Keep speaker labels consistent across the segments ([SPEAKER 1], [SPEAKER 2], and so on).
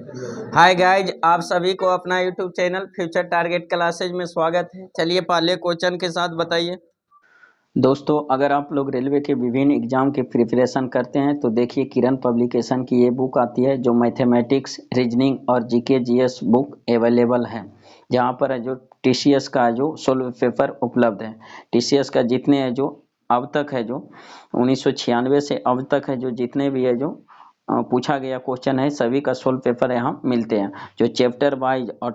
[SPEAKER 1] Hi guys, आप सभी को अपना YouTube channel future target classes में स्वागत है। चलिए पहले क्वेश्चन के साथ बताइए।
[SPEAKER 2] दोस्तों, अगर आप लोग रेलवे के विभिन्न एग्जाम की प्रिपरेशन करते हैं तो देखिए किरण पब्लिकेशन की ये बुक आती है जो मैथमेटिक्स, रीजनिंग और जीके जीएस बुक अवेलेबल है। जहाँ पर है जो टीसीएस का जो सोल्व पेपर उपलब्ध है। टीसीएस का जितने है जो अब तक है जो 1996 से अब तक है जो जितने भी है जो पूछा गया क्वेश्चन है सभी का सोल्व पेपर यहाँ मिलते हैं। जो चैप्टर वाइज और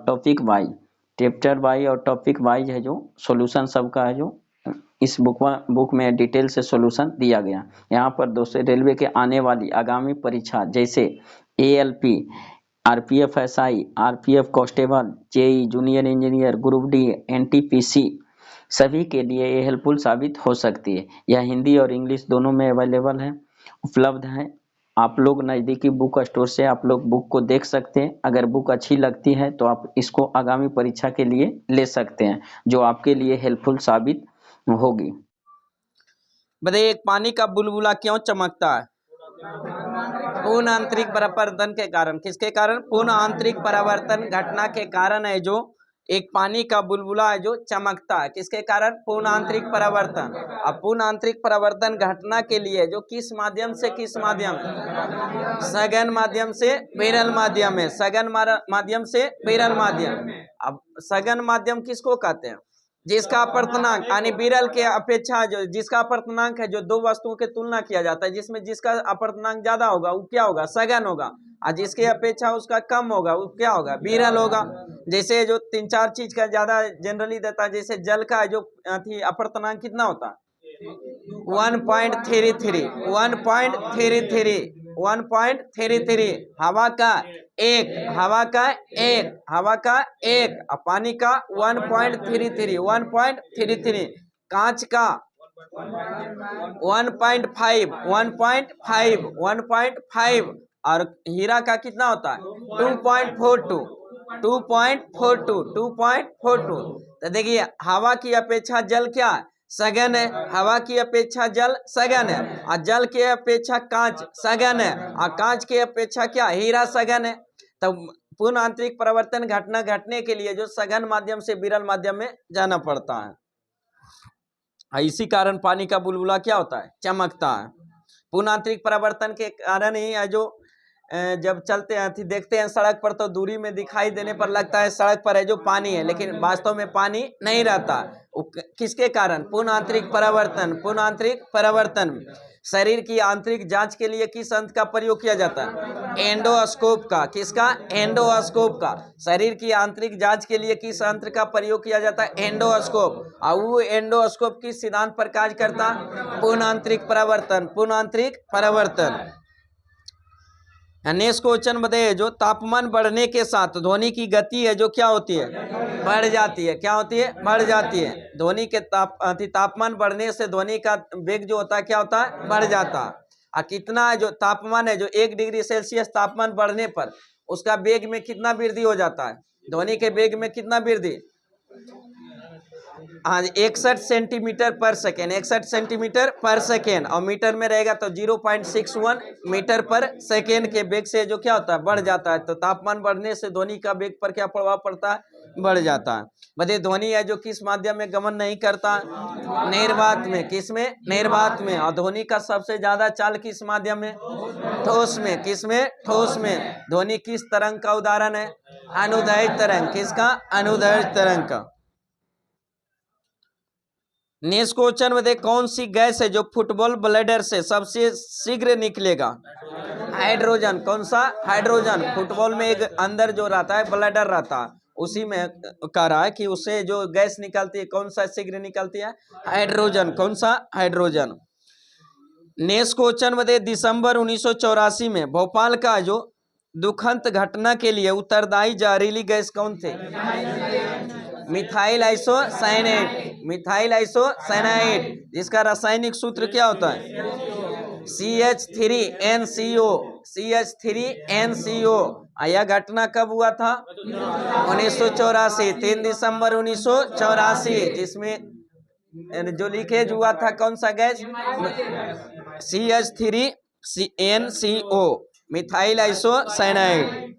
[SPEAKER 2] टॉपिक वाइज है जो सॉल्यूशन सबका है जो इस बुक में डिटेल से सॉल्यूशन दिया गया। यहाँ पर दोस्तों रेलवे के आने वाली आगामी परीक्षा जैसे ALP, RPF SI, RPF constable, JE junior engineer, group D, NTPC सभी के लिए ये हेल्पफुल साबित हो सकती है। यह हिंदी और इंग्लिश दोनों में अवेलेबल है, उपलब्ध है। आप लोग नज़दीकी बुक स्टोर से आप लोग बुक को देख सकते हैं। अगर बुक अच्छी लगती है तो आप इसको आगामी परीक्षा के लिए ले सकते हैं, जो आपके लिए हेल्पफुल साबित होगी।
[SPEAKER 1] बताइए, एक पानी का बुलबुला क्यों चमकता है? पूर्ण आंतरिक परावर्तन के कारण। किसके कारण? पूर्ण आंतरिक परावर्तन घटना के कारण है जो एक पानी का बुलबुला है जो चमकता है। किसके कारण? पूर्ण आंतरिक परावर्तन। अब पूर्ण आंतरिक परावर्तन घटना के लिए जो किस माध्यम से सघन माध्यम से विरल माध्यम है। सघन माध्यम से विरल माध्यम। अब सघन माध्यम किसको कहते हैं? जिसका अपर्तनांक यानी विरल के अपेक्षा जो जिसका अपर्तनांक है जो दो वस्तुओं की तुलना किया जाता है, जिसमें जिसका अपर्तनांक ज्यादा होगा वो क्या होगा? सघन होगा। और जिसके अपेक्षा उसका कम होगा वो क्या होगा? विरल होगा। जैसे जो 3-4 चीज का ज्यादा जनरली देता है, जैसे जल का जो अपर्तनांक कितना होता है? 1.33। हवा का एक पानी का 1.33। कांच का 1.5 और हीरा का कितना होता है? 2.42। तो देखिए, हवा की अपेक्षा जल क्या है? सघन है। हवा की अपेक्षा जल सघन है, और जल के अपेक्षा कांच सघन है, और कांच के अपेक्षा क्या? हीरा सघन है। तो पूर्ण आंतरिक परिवर्तन घटना घटने के लिए जो सघन माध्यम से विरल माध्यम में जाना पड़ता है। इसी कारण पानी का बुलबुला क्या होता है? चमकता है। पूर्ण आंतरिक परिवर्तन के कारण ही है जो जब चलते हैं देखते हैं सड़क पर, तो दूरी में दिखाई देने पर लगता है सड़क पर है जो पानी है, लेकिन वास्तव में पानी नहीं रहता। किसके कारण? पूर्ण आंतरिक परिवर्तन। शरीर की आंतरिक जांच के लिए किस यंत्र का प्रयोग किया जाता है? एंडोस्कोप का। किसका? एंडोस्कोप का। शरीर की आंतरिक जांच के लिए किस यंत्र का प्रयोग किया जाता है? एंडोस्कोप। और वो एंडोस्कोप किस सिद्धांत पर कार्य करता? पूर्ण आंतरिक परिवर्तन। नेक्स्ट क्वेश्चन बताइए, जो तापमान बढ़ने के साथ ध्वनि की गति है जो क्या होती है? बढ़ जाती है। क्या होती है? बढ़ जाती है। ध्वनि के तापमान बढ़ने से ध्वनि का वेग जो होता है क्या होता है? बढ़ जाता है। और कितना जो तापमान है जो 1 डिग्री सेल्सियस तापमान बढ़ने पर उसका वेग में कितना वृद्धि हो जाता है? ध्वनि के वेग में कितना वृद्धि? हाँ, 61 सेंटीमीटर पर सेकेंड। और मीटर में रहेगा तो 0.61 मीटर पर सेकेंड के वेग से जो क्या होता है? बढ़ जाता है। तो तापमान बढ़ने से ध्वनि का वेग पर क्या प्रभाव पड़ता है? बढ़ जाता है। बताइए, ध्वनि है जो किस माध्यम में गमन नहीं करता? निर्वात में। किसमें? निर्वात में। और ध्वनि का सबसे ज्यादा चाल किस माध्यम में? ठोस में। किसमें? ठोस में। ध्वनि किस तरंग का उदाहरण है? अनुदैर्घ्य तरंग। किसका? अनुदैर्घ्य तरंग का। नेक्स्ट क्वेश्चन में देख, कौन सी गैस है जो फुटबॉल ब्लैडर से सबसे शीघ्र निकलेगा? हाइड्रोजन। कौन सा? हाइड्रोजन। फुटबॉल में एक अंदर जो रहता है ब्लैडर रहता है, उसी में कह रहा है कि उससे जो गैस निकलती है कौन सा शीघ्र निकलती है? हाइड्रोजन। कौन सा? हाइड्रोजन। नेक्स्ट क्वेश्चन में देख, दिसंबर 1984 में भोपाल का जो दुखंत घटना के लिए उत्तरदायी जहरीली गैस कौन थे? Methyl isocyanide. जिसका रासायनिक सूत्र क्या होता है? CH3NCO। यह घटना कब हुआ था? 1984, 3 दिसंबर 1984। जिसमें जो लीकेज हुआ था कौन सा गैस? CH3NCO, methyl isocyanide.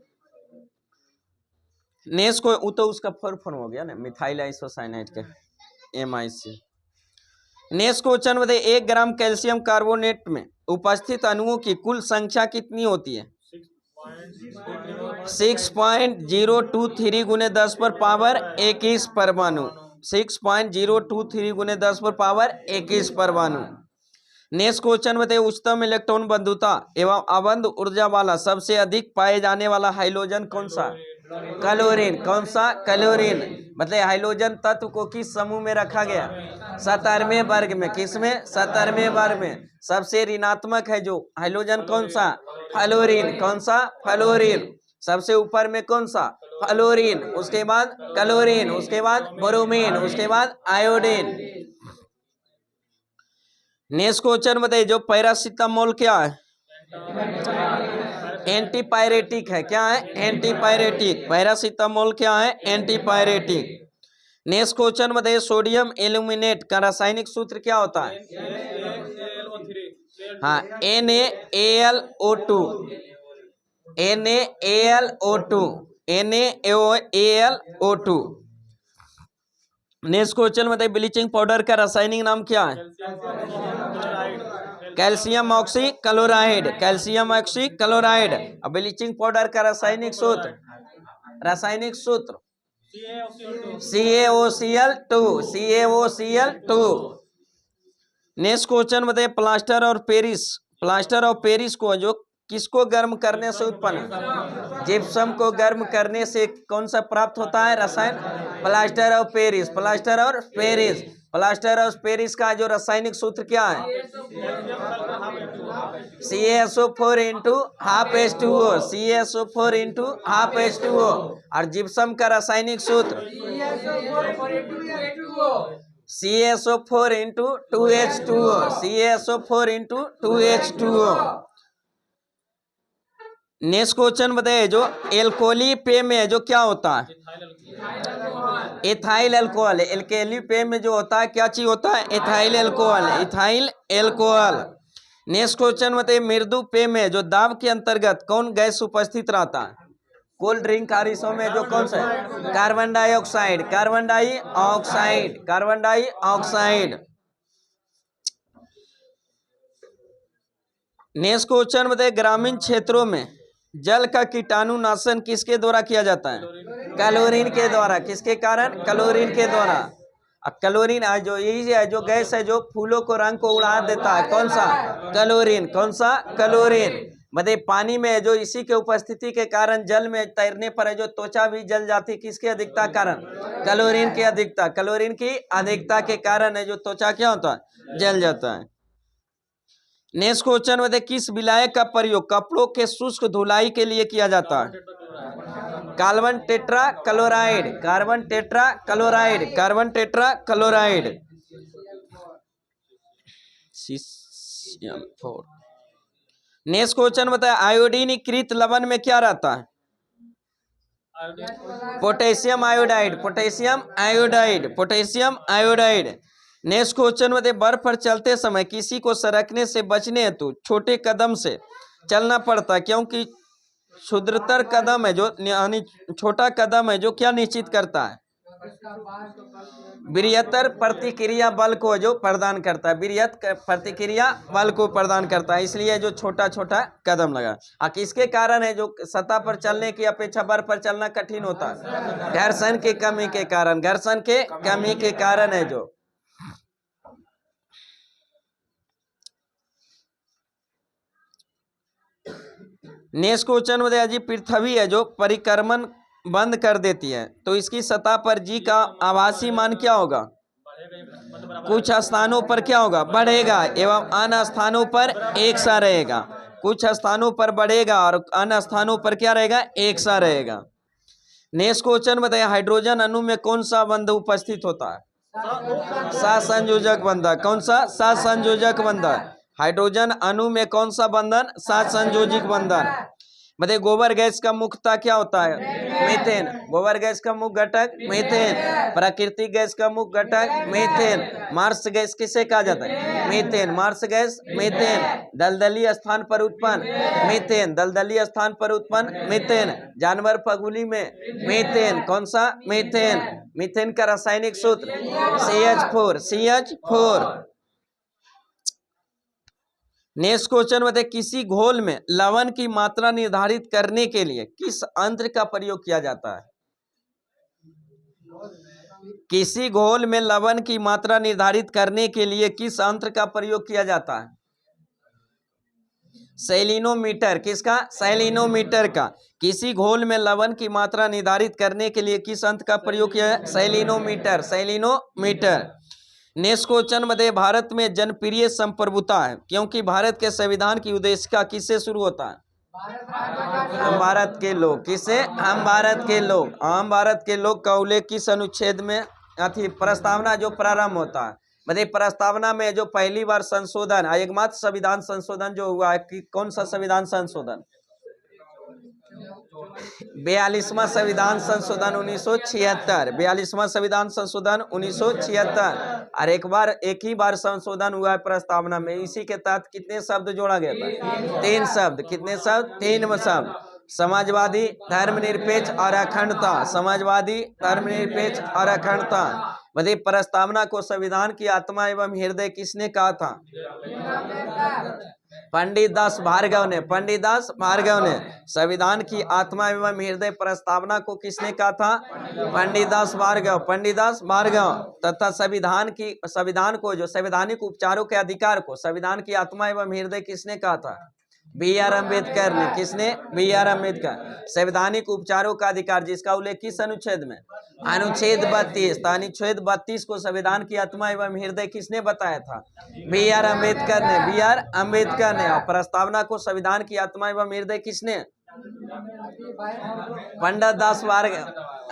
[SPEAKER 1] नेस को वो तो उसका फॉर्म हो गया ना, मिथाइल आइसोसाइनाइड के MIC। नेक्स्ट क्वेश्चन बताइए, 1 ग्राम कैल्शियम कार्बोनेट में उपस्थित अणुओं की कुल संख्या कितनी होती है? 6.023 गुने 10 पर पावर 21 परमाणु। 6.023 गुने 10 पर पावर 21 परमाणु। नेक्स्ट क्वेश्चन बताइए, उच्चतम इलेक्ट्रॉन बंधुता एवं अबंध ऊर्जा वाला सबसे अधिक पाए जाने वाला हाइड्रोजन कौन सा? क्लोरीन। कौन सा? क्लोरीन। मतलब हाइड्रोजन तत्व को किस समूह में रखा गया? 17वें वर्ग में। किसमें? 17वें वर्ग में। सबसे ऋणात्मक है जो हाइड्रोजन कौन सा? फ्लोरीन। कौन सा? फ्लोरीन। सबसे ऊपर में कौन सा? फ्लोरीन, उसके बाद क्लोरीन, उसके बाद ब्रोमीन, उसके बाद आयोडीन। नेक्स्ट क्वेश्चन बताइए, जो पैरासीटामोल क्या है? एंटीपायरेटिक है। क्या है? एंटीपायरेटिक। पैरासीटामोल क्या है? एंटीपायरेटिक। नेक्स्ट क्वेश्चन बताइए, सोडियम एल्यूमिनेट का रासायनिक सूत्र क्या होता है? हाँ, NaAlO2। NaAlO2। NaAlO2। Next question बताइए, ब्लीचिंग पाउडर का रासायनिक नाम क्या है? Calcium oxy chloride. Calcium oxy chloride. अब ब्लीचिंग पाउडर का रासायनिक सूत्र CaOCl2। CaOCl2। नेक्स्ट क्वेश्चन बताइए, प्लास्टर और पेरिस को जो किसको गर्म करने से उत्पन्न? जिप्सम को गर्म करने से कौन सा प्राप्त होता है रसायन? Plaster of Paris. प्लास्टर और पेरिस। प्लास्टर ऑफ पेरिस का जो रासायनिक सूत्र क्या है? CaSO4 into half H2O। CaSO4 into half H2O। और जिप्सम का रासायनिक सूत्र CaSO4 into 2H2O। CaSO4 into 2H2O। Next question बताइए, जो एल्कोली पेय में जो क्या होता है? Ethyl alcohol. एल्कोली पेय में जो होता है क्या चीज होता है? Ethyl alcohol. Ethyl alcohol. Next question बताइए, मृदु पेय में जो दाब के अंतर्गत कौन गैस उपस्थित रहता है? कोल्ड ड्रिंक आरिसों में जो कौन सा है? Carbon dioxide. Carbon dioxide. Carbon dioxide. Next question बताइए, ग्रामीण क्षेत्रों में जल का कीटाणुनाशन किसके द्वारा किया जाता है? क्लोरीन के द्वारा। किसके कारण? क्लोरीन के द्वारा। क्लोरीन जो यही है जो गैस है जो फूलों को रंग को उड़ा देता है, कौन सा? क्लोरीन। कौन सा? क्लोरीन। बताइए, पानी में जो इसी के उपस्थिति के कारण जल में तैरने पर है जो त्वचा भी जल जाती, किसकी अधिकता कारण? क्लोरीन की अधिकता। क्लोरीन की अधिकता के कारण है जो त्वचा क्या होता है? जल जाता है। नेक्स्ट क्वेश्चन बताइए, किस विलायक का प्रयोग कपड़ों के शुष्क धुलाई के लिए किया जाता है? Carbon tetra chloride. Carbon tetra chloride. Carbon tetra chloride. Next question बताइए, आयोडीनीकृत लवण में क्या रहता है? Potassium iodide. Potassium iodide. Potassium iodide. Next question बताइए, बर्फ पर चलते समय किसी को सरकने से बचने हेतु छोटे कदम से चलना पड़ता है, क्योंकि क्षुद्रतर कदम है जो यानी छोटा कदम है जो क्या निश्चित करता है? बृहत्तर प्रतिक्रिया बल को जो प्रदान करता है। बृहत्तर प्रतिक्रिया बल को प्रदान करता है, इसलिए जो छोटा छोटा कदम लगा। किसके कारण है जो सतह पर चलने की अपेक्षा बर्फ पर चलना कठिन होता है? घर्षण की कमी के कारण। घर्षण के कमी के कारण है जो। नेक्स्ट क्वेश्चन बताइए, जी पृथ्वी है जो परिक्रमण बंद कर देती है तो इसकी सतह पर जी का आभासी मान क्या होगा? कुछ स्थानों पर क्या होगा? बढ़ेगा एवं अन्य स्थानों पर एक सा रहेगा। कुछ स्थानों पर बढ़ेगा और अन्य स्थानों पर क्या रहेगा? एक सा रहेगा। नेक्स्ट क्वेश्चन बताइए, हाइड्रोजन अणु में कौन सा बंध उपस्थित होता है? सहसंयोजक बंधन। कौन सा? सहसंयोजक बंधन। हाइड्रोजन अणु में कौन सा बंधन? सहसंयोजक बंधन। बताइए गोबर गैस का मुख्यतः क्या होता है? मीथेन। गोबर गैस का मुख्य घटक मीथेन। प्राकृतिक गैस का मुख्य घटक मीथेन। मार्स गैस किसे कहा जाता है? मीथेन। Marsh gas methane. दलदली स्थान पर उत्पन्न मीथेन। दलदली स्थान पर उत्पन्न मीथेन। जानवर फगुली में मीथेन। कौन सा? मीथेन। मीथेन का रासायनिक सूत्र CH4। CH4। नेक्स्ट क्वेश्चन बताइए किसी घोल में लवण की मात्रा निर्धारित करने के लिए किस यंत्र का प्रयोग किया जाता है? किसी घोल में लवण की मात्रा निर्धारित करने के लिए किस यंत्र का प्रयोग किया जाता है? सैलिनोमीटर। किसका? सैलिनोमीटर का। किसी घोल में लवण की मात्रा निर्धारित करने के लिए किस यंत्र का प्रयोग किया है? सैलिनोमीटर। सैलिनोमीटर। नेक्स्ट क्वेश्चन बताइए भारत में जनप्रिय संप्रभुता है क्योंकि भारत के संविधान की उद्देशिका किससे शुरू होता है? हम भारत के लोग। किससे? हम भारत के लोग। हम भारत के लोग का उल्लेख किस अनुच्छेद में प्रस्तावना जो प्रारंभ होता है? बताइए प्रस्तावना में जो पहली बार संशोधन एकमात्र संविधान संशोधन जो हुआ है कि कौन सा संविधान संशोधन? 42वां संविधान संशोधन 1976। 42वां संविधान संशोधन 1976। और एक ही बार संशोधन हुआ है प्रस्तावना में। इसी के तहत कितने शब्द जोड़ा गया था? 3 शब्द। कितने शब्द? 3 शब्द। समाजवादी, धर्मनिरपेक्ष और अखंडता। समाजवादी, धर्मनिरपेक्ष और अखंडता। बताइए प्रस्तावना को संविधान की आत्मा एवं हृदय किसने कहा था? पंडित दास भार्गव ने। पंडित दास भार्गव ने। संविधान की आत्मा एवं हृदय प्रस्तावना को किसने कहा था? पंडित दास भार्गव। पंडित दास भार्गव। तथा संविधान को जो संवैधानिक उपचारों के अधिकार को संविधान की आत्मा एवं हृदय किसने कहा था? BR अम्बेडकर ने। किसने? BR अम्बेडकर। संवैधानिक उपचारों का अधिकार जिसका उल्लेख किस अनुच्छेद में? अनुच्छेद 32। तो अनुच्छेद 32 को संविधान की आत्मा एवं हृदय किसने बताया था? BR अम्बेडकर ने। BR अम्बेडकर ने। और प्रस्तावना को संविधान की आत्मा एवं हृदय किसने? पंडित दास भार्गव।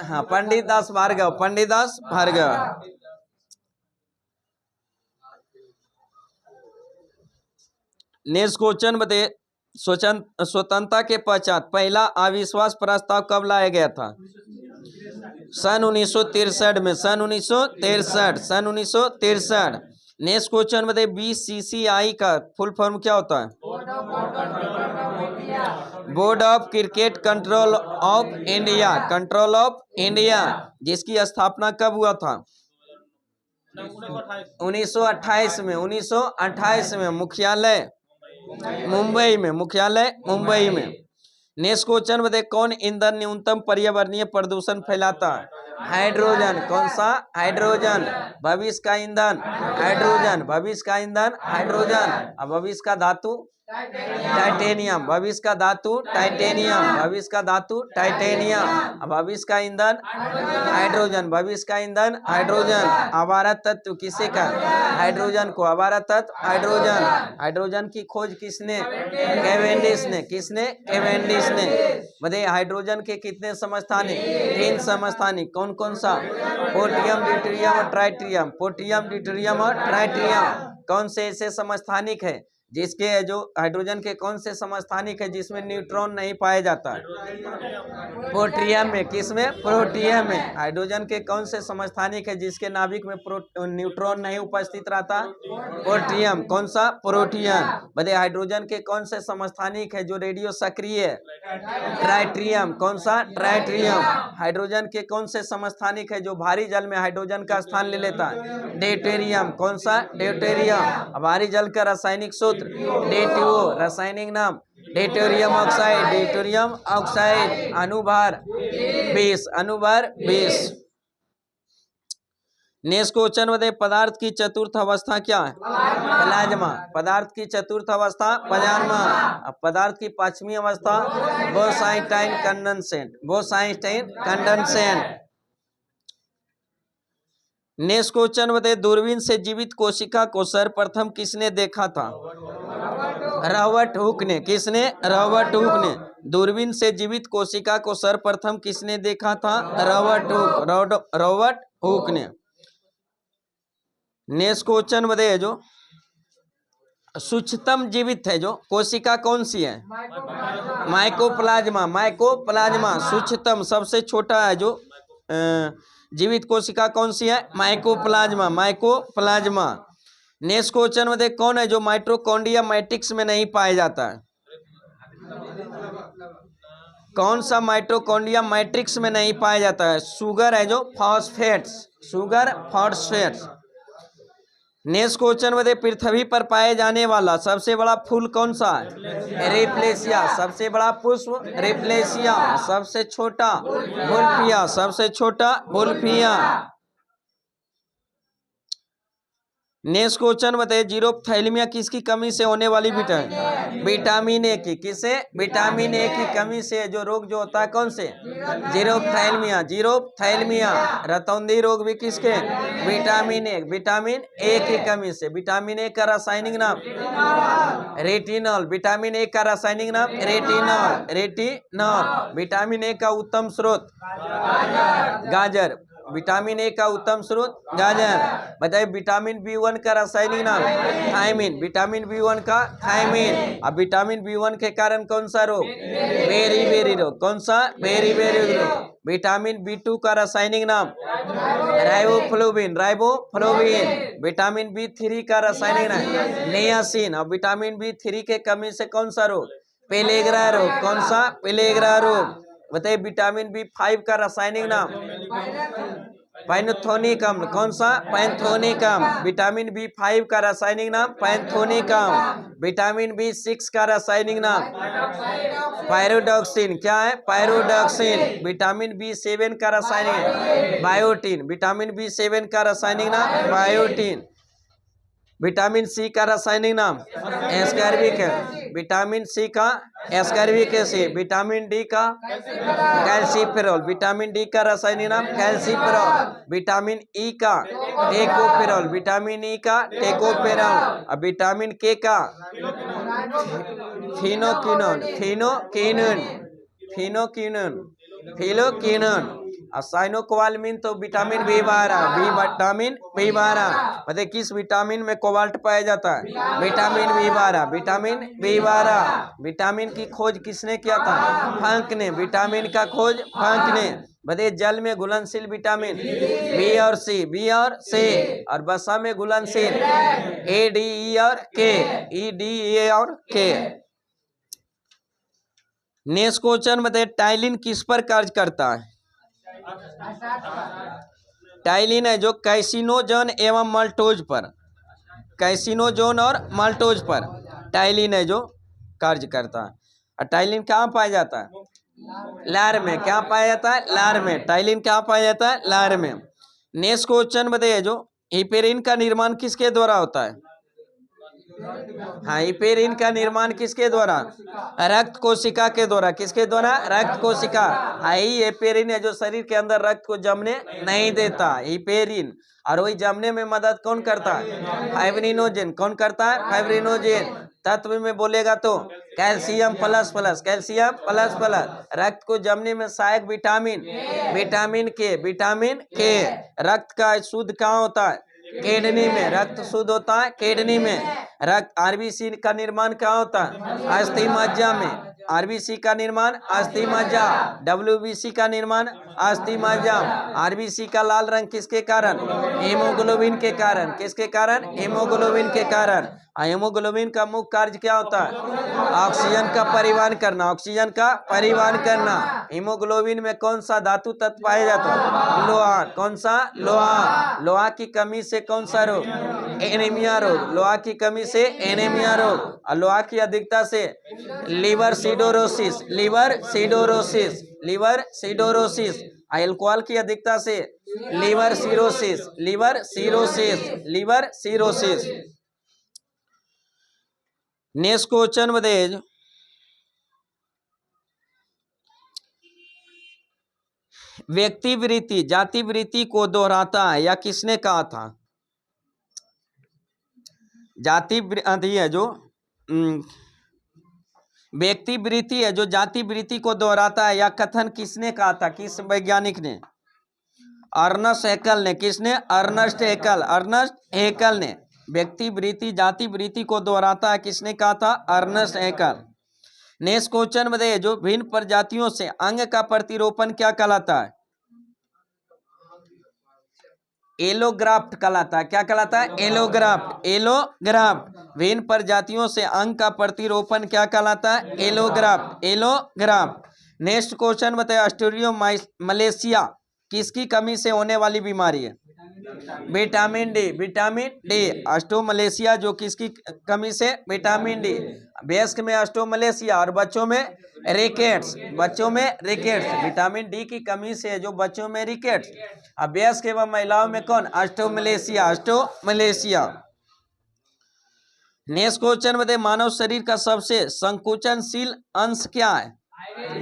[SPEAKER 1] हाँ, पंडित दास भार्गव। पंडित दास भार्गव। नेक्स्ट क्वेश्चन बताइए स्वतंत्रता के पश्चात पहला अविश्वास प्रस्ताव कब लाया गया था? सन 1963 में। सन 1963। सन 1963। नेक्स्ट क्वेश्चन बताइए BCCI का फुल फॉर्म क्या होता है? Board of cricket control of India. Control of India. जिसकी स्थापना कब हुआ था? 1928 में। 1928 में। मुख्यालय मुंबई में। मुख्यालय मुंबई में। नेक्स्ट क्वेश्चन बताइए कौन ईंधन न्यूनतम पर्यावरणीय प्रदूषण फैलाता है? हाइड्रोजन। कौन सा? हाइड्रोजन। भविष्य का ईंधन हाइड्रोजन। भविष्य का ईंधन हाइड्रोजन। अब भविष्य का धातु टाइटेनियम। भविष्य का धातु टाइटेनियम। भविष्य का धातु टाइटेनियम। भविष्य का ईंधन हाइड्रोजन। भविष्य का ईंधन हाइड्रोजन। आवारा तत्व किसे का? हाइड्रोजन को आवारा तत्व हाइड्रोजन। हाइड्रोजन की खोज किसने? कैवेंडिश ने। किसने? कैवेंडिश ने। बताइए हाइड्रोजन के कितने समस्थानिक? 3 समस्थानिक। कौन कौन सा? पोटेशियम, ड्यूटेरियम और ट्राइटिरियम। पोटेशियम, ड्यूटेरियम और ट्राइटिरियम। कौन से ऐसे समस्थानिक है जिसके जो हाइड्रोजन के कौन से समस्थानिक है जिसमें न्यूट्रॉन नहीं पाया जाता है? पोटेशियम में। किसमें? प्रोटियम में। हाइड्रोजन के कौन से समस्थानिक है जिसके नाभिक में न्यूट्रॉन नहीं उपस्थित रहता? पोटेशियम। कौन सा? प्रोटियम। बताइए हाइड्रोजन के कौन से समस्थानिक है जो रेडियो सक्रिय है? ट्राइटिरियम। कौन सा? ट्राइटिरियम। हाइड्रोजन के कौन से समस्थानिक है जो भारी जल में हाइड्रोजन का स्थान ले लेता है? ड्यूटेरियम। कौन सा? ड्यूटेरियम। भारी जल का रासायनिक सूत्र D2O। रासायनिक नाम ड्यूटेरियम ऑक्साइड। Deuterium oxide. अनुभार 20। अनुभार 20। नेक्स्ट क्वेश्चन बताइए पदार्थ की चतुर्थ अवस्था क्या है? प्लाज्मा। पदार्थ की चतुर्थ अवस्था प्लाज्मा। पदार्थ की 5वीं अवस्था बोस-आइंस्टाइन कंडेंसेट। बोस-आइंस्टाइन कंडेंसेट। नेक्स्ट क्वेश्चन बताइए दूरबीन से जीवित कोशिका को सर्वप्रथम किसने देखा था? रॉबर्ट हुक ने। किसने? रॉबर्ट हुक ने। दूरबीन से जीवित कोशिका को सर्वप्रथम किसने देखा था? Robert Hooke. रॉबर्ट हुक ने। नेक्स्ट क्वेश्चन बताइए जो सूक्ष्मतम जीवित है जो कोशिका कौन सी है? माइकोप्लाज्मा। माइकोप्लाज्मा सूक्ष्मतम सबसे छोटा है जो जीवित कोशिका कौन सी है? माइकोप्लाज्मा। माइकोप्लाज्मा। नेक्स्ट क्वेश्चन में देख, कौन है जो माइटोकॉन्ड्रिया मैट्रिक्स में नहीं पाया जाता है? कौन सा माइटोकॉन्ड्रिया मैट्रिक्स में नहीं पाया जाता है? शुगर है जो phosphates. Sugar phosphates. Next question में देख, पृथ्वी पर पाए जाने वाला सबसे बड़ा फूल कौन सा है? रेप्लेसिया। सबसे बड़ा पुष्प रेप्लेसिया। सबसे छोटा वोल्फिया। सबसे छोटा वोल्फिया। नेक्स्ट क्वेश्चन बताइए, जीरोथैलेमिया किसकी कमी से होने वाली विटामिन ए की? किसे? विटामिन ए की कमी से जो रोग जो होता है कौन से? जीरोथैलेमिया। जीरोथैलेमिया। रतौंधी रोग भी किसके? विटामिन ए की कमी से। विटामिन ए का रासायनिक नाम रेटिनॉल। विटामिन ए का रासायनिक नाम रेटिनॉल। रेटिनॉल। विटामिन ए का उत्तम स्रोत गाजर। विटामिन ए का उत्तम स्रोत गाजर। बताइए, विटामिन बी1 का रासायनिक नाम थायमिन। विटामिन बी1 का थायमिन। अब विटामिन बी1 के कारण कौन सा रोग? बेरी बेरी रोग। कौन सा? बेरी बेरी रोग। विटामिन बी2 का रासायनिक नाम राइबोफ्लोविन। राइबोफ्लोविन। विटामिन बी3 का रासायनिक नाम नियासिन। अब विटामिन बी3 के कमी से कौन सा रोग? पेलेग्रा रोग। कौन सा? पेलेग्रा रोग। बताइए, विटामिन बी5 का रासायनिक नाम पैंथोनिक अम्ल। कौन सा? पैंथोनिक अम्ल। विटामिन बी5 का रासायनिक नाम पैंथोनिक अम्ल। विटामिन बी6 का रासायनिक नाम पायरोडॉक्सिन। क्या है? पायरोडॉक्सिन। विटामिन बी7 का रासायनिक बायोटिन। विटामिन बी7 का रासायनिक नाम बायोटिन। विटामिन सी का रासायनिक नाम एस्कॉर्बिक एसिड। विटामिन सी का एस्कॉर्बिक एसिड। विटामिन डी का कैल्सीफेरॉल। विटामिन डी का रासायनिक नाम कैल्सीफेरॉल। विटामिन ई का टेकोफेरॉल। विटामिन ई का टेकोफेरॉल। अब विटामिन के का फिनोक्विनोन। फिनोक्विनोन। फिनोक्विनोन। फिनोक्विनोन। और साइनोकोबालामिन तो विटामिन बी12। Vitamin B12. मतलब किस विटामिन में कोबाल्ट पाया जाता है? Vitamin B12. Vitamin B12. Vitamin की खोज किसने किया था? फंक ने। विटामिन का खोज फंक ने। बताइए, जल में घुलनशील विटामिन बी और सी। बी और सी। और वसा में घुलनशील ए, डी, ई और के। ई, डी, ए और के। नेक्स्ट क्वेश्चन बताइए, टाइलिन किस पर कार्य करता है? टाइलिन है जो कैसिनोजन एवं माल्टोज पर। कैसिनोजोन और माल्टोज पर टाइलिन है जो कार्य करता है। और टाइलिन कहाँ पाया जाता है? लार में। क्या पाया जाता है? लार में। टाइलिन कहाँ पाया जाता है? लार में। नेक्स्ट क्वेश्चन बताइए, जो हिपेरिन का निर्माण किसके द्वारा होता है? हाँ, हिपेरिन का निर्माण किसके द्वारा? रक्त कोशिका के द्वारा। किसके द्वारा? रक्त कोशिका। यही हिपेरिन है जो शरीर के अंदर रक्त को जमने नहीं देता। हिपेरिन। और वही जमने में मदद कौन करता है? फाइब्रिनोजेन। कौन करता है? फाइब्रिनोजेन। तत्व में बोलेगा तो calcium plus plus. Calcium plus plus. रक्त को जमने में सहायक विटामिन विटामिन के। विटामिन के। रक्त का शुद्ध कहाँ होता है? किडनी में। रक्त शुद्ध होता है किडनी में। रक्त आरबीसी का निर्माण कहाँ होता है? अस्थि मज्जा में। आरबीसी का निर्माण अस्थि मज्जा। डब्ल्यूबीसी का निर्माण अस्थि मज्जा। आरबीसी का लाल रंग किसके कारण? हीमोग्लोबिन के कारण। किसके कारण? हीमोग्लोबिन के कारण। हीमोग्लोबिन का मुख्य कार्य क्या होता है? ऑक्सीजन का परिवहन करना। ऑक्सीजन का परिवहन करना। हीमोग्लोबिन में कौन सा धातु तत्व पाया जाता है? लोहा। कौन सा? लोहा। लोहा की कमी से कौन सा रोग? एनीमिया रोग। लोहा की कमी से एनीमिया रोग। और लोहा की अधिकता से liver siderosis. Liver siderosis. Liver siderosis. Alcohol की अधिकता से liver cirrhosis. Liver cirrhosis. Liver cirrhosis. Next question बताइए, व्यक्ति वृत्ति जाति वृत्ति को दोहराता है या किसने कहा था? जाति वृत्ति है जो व्यक्ति वृत्ति है जो जाति वृत्ति को दोहराता है, या कथन किसने कहा था? किस वैज्ञानिक ने? अर्नस्ट हैकल ने। किसने? अर्नस्ट हैकल। अर्नस्ट हैकल ने व्यक्ति वृत्ति जाति वृत्ति को दोहराता है, किसने कहा था? Ernest hacker. नेक्स्ट क्वेश्चन बताइए, जो भिन्न प्रजातियों से अंग का प्रतिरोपण क्या कहलाता है? एलोग्राफ्ट कहलाता है। क्या कहलाता है? एलोग्राफ्ट। एलोग्राफ्ट। भिन्न प्रजातियों से अंग का प्रतिरोपण क्या कहलाता है? एलोग्राफ्ट। एलोग्राफ्ट। नेक्स्ट क्वेश्चन बताइए, ऑस्ट्रेलिया किसकी कमी से होने वाली बीमारी है? Vitamin D. Vitamin D. Osteomalacia जो किसकी कमी से? Vitamin D. वयस्क में ऑस्ट्रोमलेशिया और बच्चों में रिकेट्स। बच्चों में रिकेट्स। विटामिन डी की कमी से जो बच्चों में रिकेट्स, अब वयस्क एवं महिलाओं में कौन? ऑस्ट्रोमलेशिया। ऑस्ट्रोमलेशिया। नेक्स्ट क्वेश्चन बताइए, मानव शरीर का सबसे संकुचनशील अंश क्या है?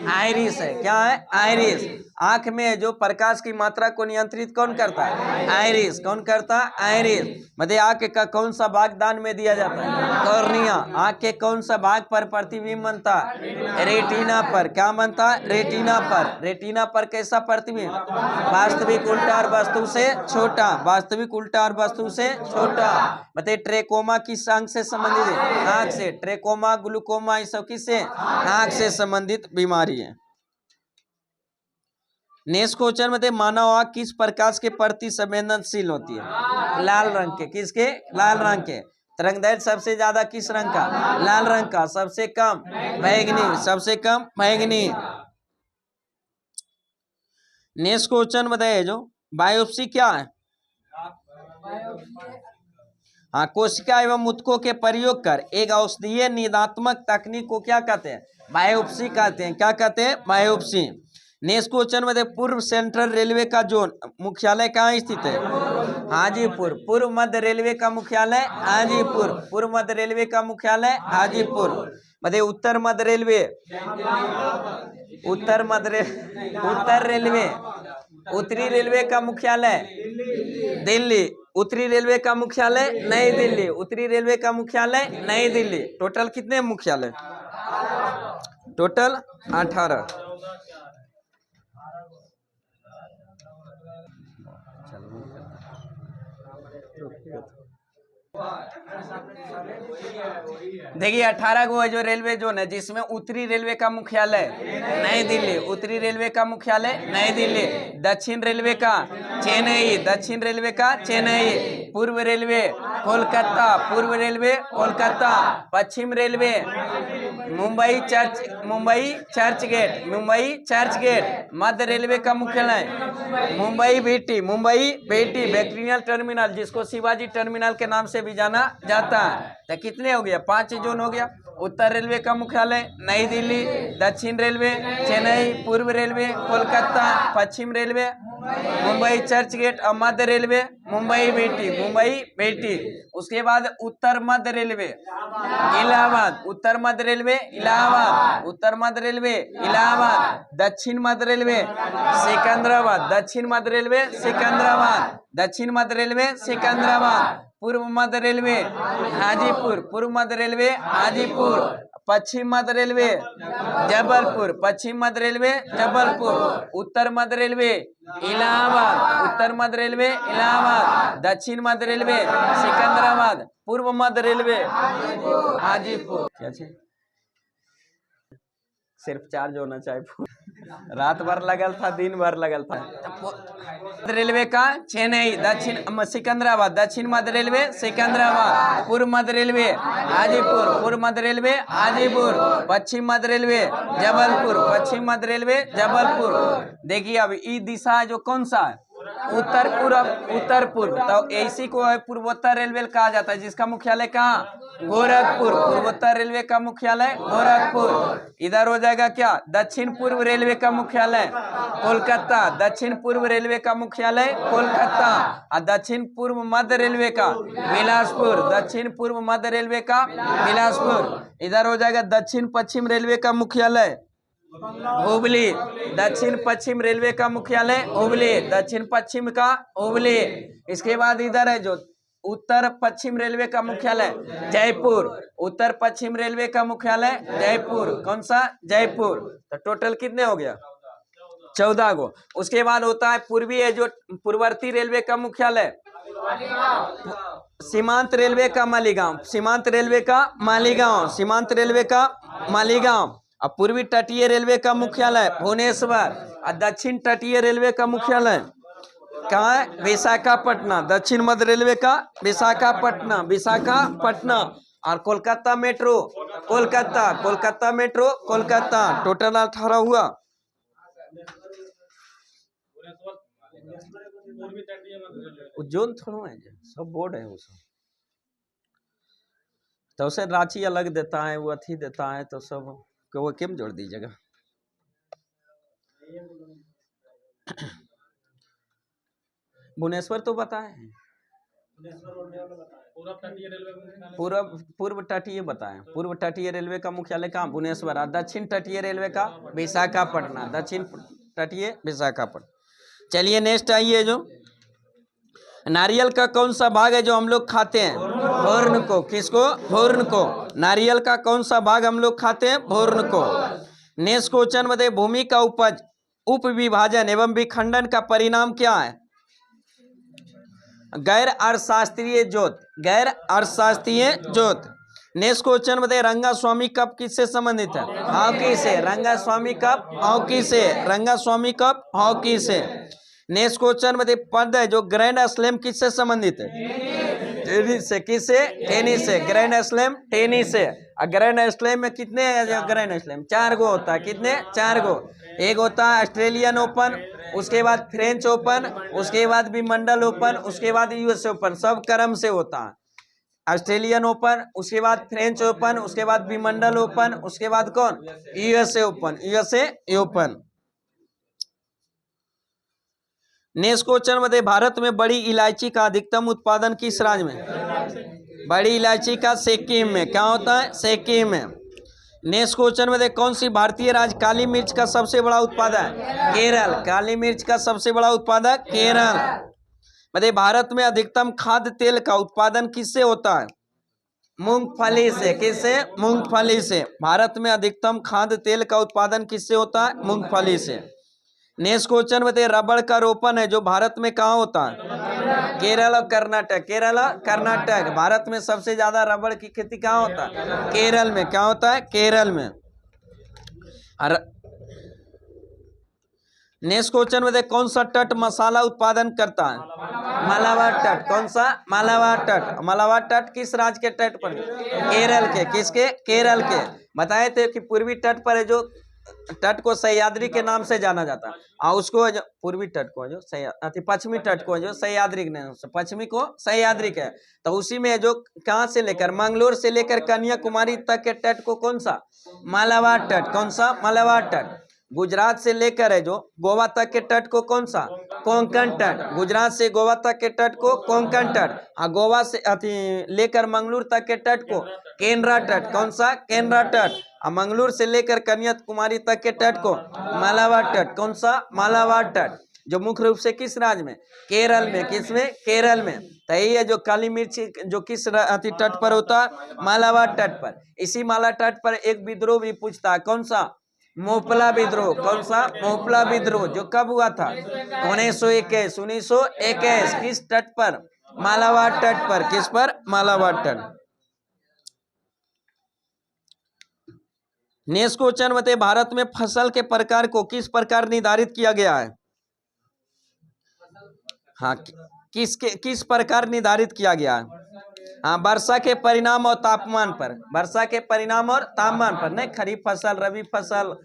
[SPEAKER 1] आइरिस है। क्या है? आइरिस। आंख में जो प्रकाश की मात्रा को नियंत्रित कौन करता है? आइरिस। कौन करता है? आइरिस। मतलब आंख का कौन सा भाग दान में दिया जाता है? कॉर्निया। आंख के कौन सा भाग पर प्रतिबिंब बनता है? रेटिना पर। क्या बनता है? रेटिना पर। रेटिना पर कैसा प्रतिबिंब? वास्तविक उल्टा और वस्तु से छोटा। वास्तविक उल्टा और वस्तु से छोटा। बताइए, ट्रेकोमा किस अंग से संबंधित है? आंख से। ट्रेकोमा, ग्लूकोमा, ये सब किससे? आंख से संबंधित बीमारी है। नेक्स्ट क्वेश्चन में मानव आंख किस प्रकाश के प्रति संवेदनशील होती है? लाल रंग के। किसके? लाल रंग के। तरंगदैर्घ्य सबसे ज्यादा किस रंग का? लाल रंग का। सबसे कम बैंगनी। सबसे कम बैंगनी। नेक्स्ट क्वेश्चन बताइए, जो बायोप्सी क्या है? हाँ, कोशिका एवं ऊतकों के प्रयोग कर एक औषधीय निदात्मक तकनीक को क्या कहते हैं? बायोप्सी कहते हैं। क्या कहते हैं? बायोप्सी। नेक्स्ट क्वेश्चन में पूर्व सेंट्रल रेलवे का जोन मुख्यालय कहाँ स्थित है? हाजीपुर। पूर्व मध्य रेलवे का मुख्यालय हाजीपुर। पूर्व मध्य रेलवे का मुख्यालय हाजीपुर। मतलब उत्तर मध्य रेलवे, उत्तर रेलवे। उत्तरी रेलवे का मुख्यालय दिल्ली। उत्तरी रेलवे का मुख्यालय नई दिल्ली। उत्तरी रेलवे का मुख्यालय नई दिल्ली। टोटल कितने मुख्यालय? टोटल 18। देखिए 18 गो है जो रेलवे जोन है, जिसमें उत्तरी रेलवे का मुख्यालय नई दिल्ली। उत्तरी रेलवे का मुख्यालय नई दिल्ली। दक्षिण रेलवे का चेन्नई। दक्षिण रेलवे का चेन्नई। पूर्व रेलवे कोलकाता। पूर्व रेलवे कोलकाता। पश्चिम railway Mumbai Churchgate. Mumbai Churchgate. मध्य रेलवे का मुख्यालय Mumbai BT. Mumbai BT. Bacterial terminal, जिसको शिवाजी टर्मिनल के नाम से भी जाना जाता है। तो कितने हो गया? 5 जोन हो गया। उत्तर रेलवे का मुख्यालय नई दिल्ली। दक्षिण रेलवे चेन्नई। पूर्व रेलवे कोलकाता। पश्चिम रेलवे मुंबई चर्च गेट और मध्य railway Mumbai BT. Mumbai BT. उसके बाद उत्तर मध्य रेलवे इलाहाबाद। उत्तर मध्य रेलवे इलाहाबाद। उत्तर मध्य रेलवे इलाहाबाद। दक्षिण मध्य रेलवे सिकंदराबाद। दक्षिण मध्य रेलवे सिकंदराबाद। दक्षिण मध्य रेलवे सिकंदराबाद। पूर्व मध्य रेलवे हाजीपुर। पूर्व मध्य रेलवे हाजीपुर। पश्चिम मध्य रेलवे जबलपुर। पश्चिम मध्य रेलवे जबलपुर। उत्तर मध्य रेलवे इलाहाबाद। उत्तर मध्य रेलवे इलाहाबाद। दक्षिण मध्य रेलवे सिकंदराबाद। पूर्व मध्य रेलवे हाजीपुर। क्या चाहिए? सिर्फ 4 जो होना चाहिए। रात भर लगल था, दिन भर लगल था। रेलवे का चेन्नई। दक्षिण सिकंदराबाद। दक्षिण मध्य रेलवे सिकंदराबाद। पूर्व मध्य रेलवे हाजीपुर। पूर्व मध्य रेलवे हाजीपुर। पश्चिम मध्य रेलवे जबलपुर। पश्चिम मध्य रेलवे जबलपुर। देखिए अब ई दिशा जो कौन सा है? उत्तर पूर्व। उत्तर पूर्व। तो इसी को पूर्वोत्तर रेलवे कहा जाता है, जिसका मुख्यालय कहाँ? गोरखपुर। पूर्वोत्तर रेलवे का मुख्यालय गोरखपुर। इधर हो जाएगा क्या? दक्षिण पूर्व रेलवे का मुख्यालय कोलकाता। दक्षिण पूर्व रेलवे का मुख्यालय कोलकाता। और दक्षिण पूर्व मध्य रेलवे का बिलासपुर। दक्षिण पूर्व मध्य रेलवे का बिलासपुर। इधर हो जाएगा दक्षिण पश्चिम रेलवे का मुख्यालय हुबली। दक्षिण पश्चिम रेलवे का मुख्यालय हुबली। दक्षिण पश्चिम का हुबली। इसके बाद इधर है जो उत्तर पश्चिम रेलवे का मुख्यालय जयपुर। उत्तर पश्चिम रेलवे का मुख्यालय जयपुर। कौन सा? जयपुर। तो टोटल कितने हो गया? 14 गो। उसके बाद होता है पूर्वी है जो पूर्ववर्ती रेलवे का मुख्यालय सीमांत रेलवे का मालीगांव, सीमांत रेलवे का मालीगांव, सीमांत रेलवे का मालीगांव। और पूर्वी तटीय रेलवे का मुख्यालय भुवनेश्वर। और दक्षिण तटीय रेलवे का मुख्यालय कहाँ है? विशाखापट्टनम। दक्षिण मध्य रेलवे का विशाखापट्टनम, विशाखापट्टनम। और Kolkata metro, Kolkata, Kolkata metro, Kolkata. Total 18 हुआ। जोन थोड़ा है, सब बोर्ड है वो सब। तो उसे रांची अलग देता है, वो अथी देता है, तो सब को वो क्यों जोड़ दीजिएगा। भुवनेश्वर तो बताए, पूर्व तटीय बताएं। पूर्व तटीय रेलवे का मुख्यालय कहाँ? भुवनेश्वर। और दक्षिण तटीय रेलवे का विशाखापट्टनम, दक्षिण तटीय विशाखापट्टनम। चलिए नेक्स्ट आइए। जो नारियल का कौन सा भाग है जो हम लोग खाते हैं? भोर्ण को। किसको? भोर्ण को। नारियल का कौन सा भाग हम लोग खाते हैं? भोर्ण को। नेक्स्ट क्वेश्चन बताइए, भूमि का उपज, उप विभाजन एवं विखंडन का परिणाम क्या है? गैर अर्थशास्त्रीय जोत, गैर अर्थशास्त्रीय जोत। नेक्स्ट क्वेश्चन बताइए, रंगास्वामी कप किससे संबंधित है? हॉकी से। रंगास्वामी कप हॉकी से, रंगास्वामी कप हॉकी से। नेक्स्ट क्वेश्चन बताइए, पद है जो ग्रैंड स्लैम किससे संबंधित है? टेनिस से। किससे? टेनिस से। ग्रैंड स्लैम टेनिस से। और ग्रैंड स्लैम में कितने ग्रैंड स्लैम? 4 गो होता है। कितने? 4 गो। एक होता है ऑस्ट्रेलियन ओपन, उसके बाद फ्रेंच ओपन, उसके बाद विंबलडन ओपन, उसके बाद यूएस ओपन, सब क्रम से होता है। ऑस्ट्रेलियन ओपन, उसके बाद फ्रेंच ओपन, उसके बाद विंबलडन ओपन, उसके बाद कौन? USA open, USA open. Next question बताइए, भारत में बड़ी इलायची का अधिकतम उत्पादन किस राज्य में? बड़ी इलायची का सिक्किम में। क्या होता है? सिक्किम में। नेक्स्ट क्वेश्चन बताइए, कौन सी भारतीय राज्य काली मिर्च का सबसे बड़ा उत्पादक? केरल। काली मिर्च का सबसे बड़ा उत्पादक केरल। बताइए, भारत में अधिकतम खाद्य तेल का उत्पादन किससे होता है? मूंगफली से। किससे? मूंगफली से। भारत में अधिकतम खाद्य तेल का उत्पादन किससे होता है? मूंगफली से। नेक्स्ट क्वेश्चन बताइए, रबड़ का रोपण है जो भारत में कहाँ होता है? केरल और कर्नाटक। केरल और कर्नाटक। भारत में सबसे ज्यादा रबड़ की खेती कहाँ होता है? केरल में। क्या होता है? केरल में। नेक्स्ट क्वेश्चन बताइए, कौन सा तट मसाला उत्पादन करता है? मालाबार तट। कौन सा? मालाबार तट। मालाबार तट किस राज्य के तट पर? केरल के। किसके? केरल के। बताए थे कि पूर्वी तट पर है जो तट को सह्याद्री के नाम से जाना जाता है, और उसको जो पूर्वी तट को जो पश्चिमी तट को जो सह्याद्री के नाम से, पश्चिमी को सह्याद्री के। तो उसी में जो कहाँ से लेकर, मंगलोर से लेकर कन्याकुमारी तक के तट को कौन सा? मालाबार तट। कौन सा? मालाबार तट। गुजरात से लेकर है जो गोवा तक के तट को कौन सा? कोंकण तट। गुजरात से गोवा तक के तट को कोंकण तट। और गोवा से लेकर मंगलूर तक के तट को केनरा तट। कौन सा? केनरा तट। और मंगलूर से लेकर कन्याकुमारी तक के तट को मालाबार तट। कौन सा? मालाबार तट। जो मुख्य रूप से किस राज्य में? केरल में। किसमें? केरल में। तो यही है जो काली मिर्च जो किस तट पर होता है? मालाबार तट पर। इसी माला तट पर एक विद्रोह भी पूछता है। कौन सा? मोपला विद्रोह। कौन सा? मोपला विद्रोह। जो कब हुआ था? 1921। 1921। किस तट पर? मालाबार तट पर। किस पर? मालाबार तट। नेक्स्ट क्वेश्चन बताइए, भारत में फसल के प्रकार को किस प्रकार निर्धारित किया गया है? हाँ, किस प्रकार निर्धारित किया गया है? हाँ, वर्षा के परिणाम और तापमान पर। वर्षा के परिणाम और तापमान पर। नहीं, खरीफ फसल, रबी फसल,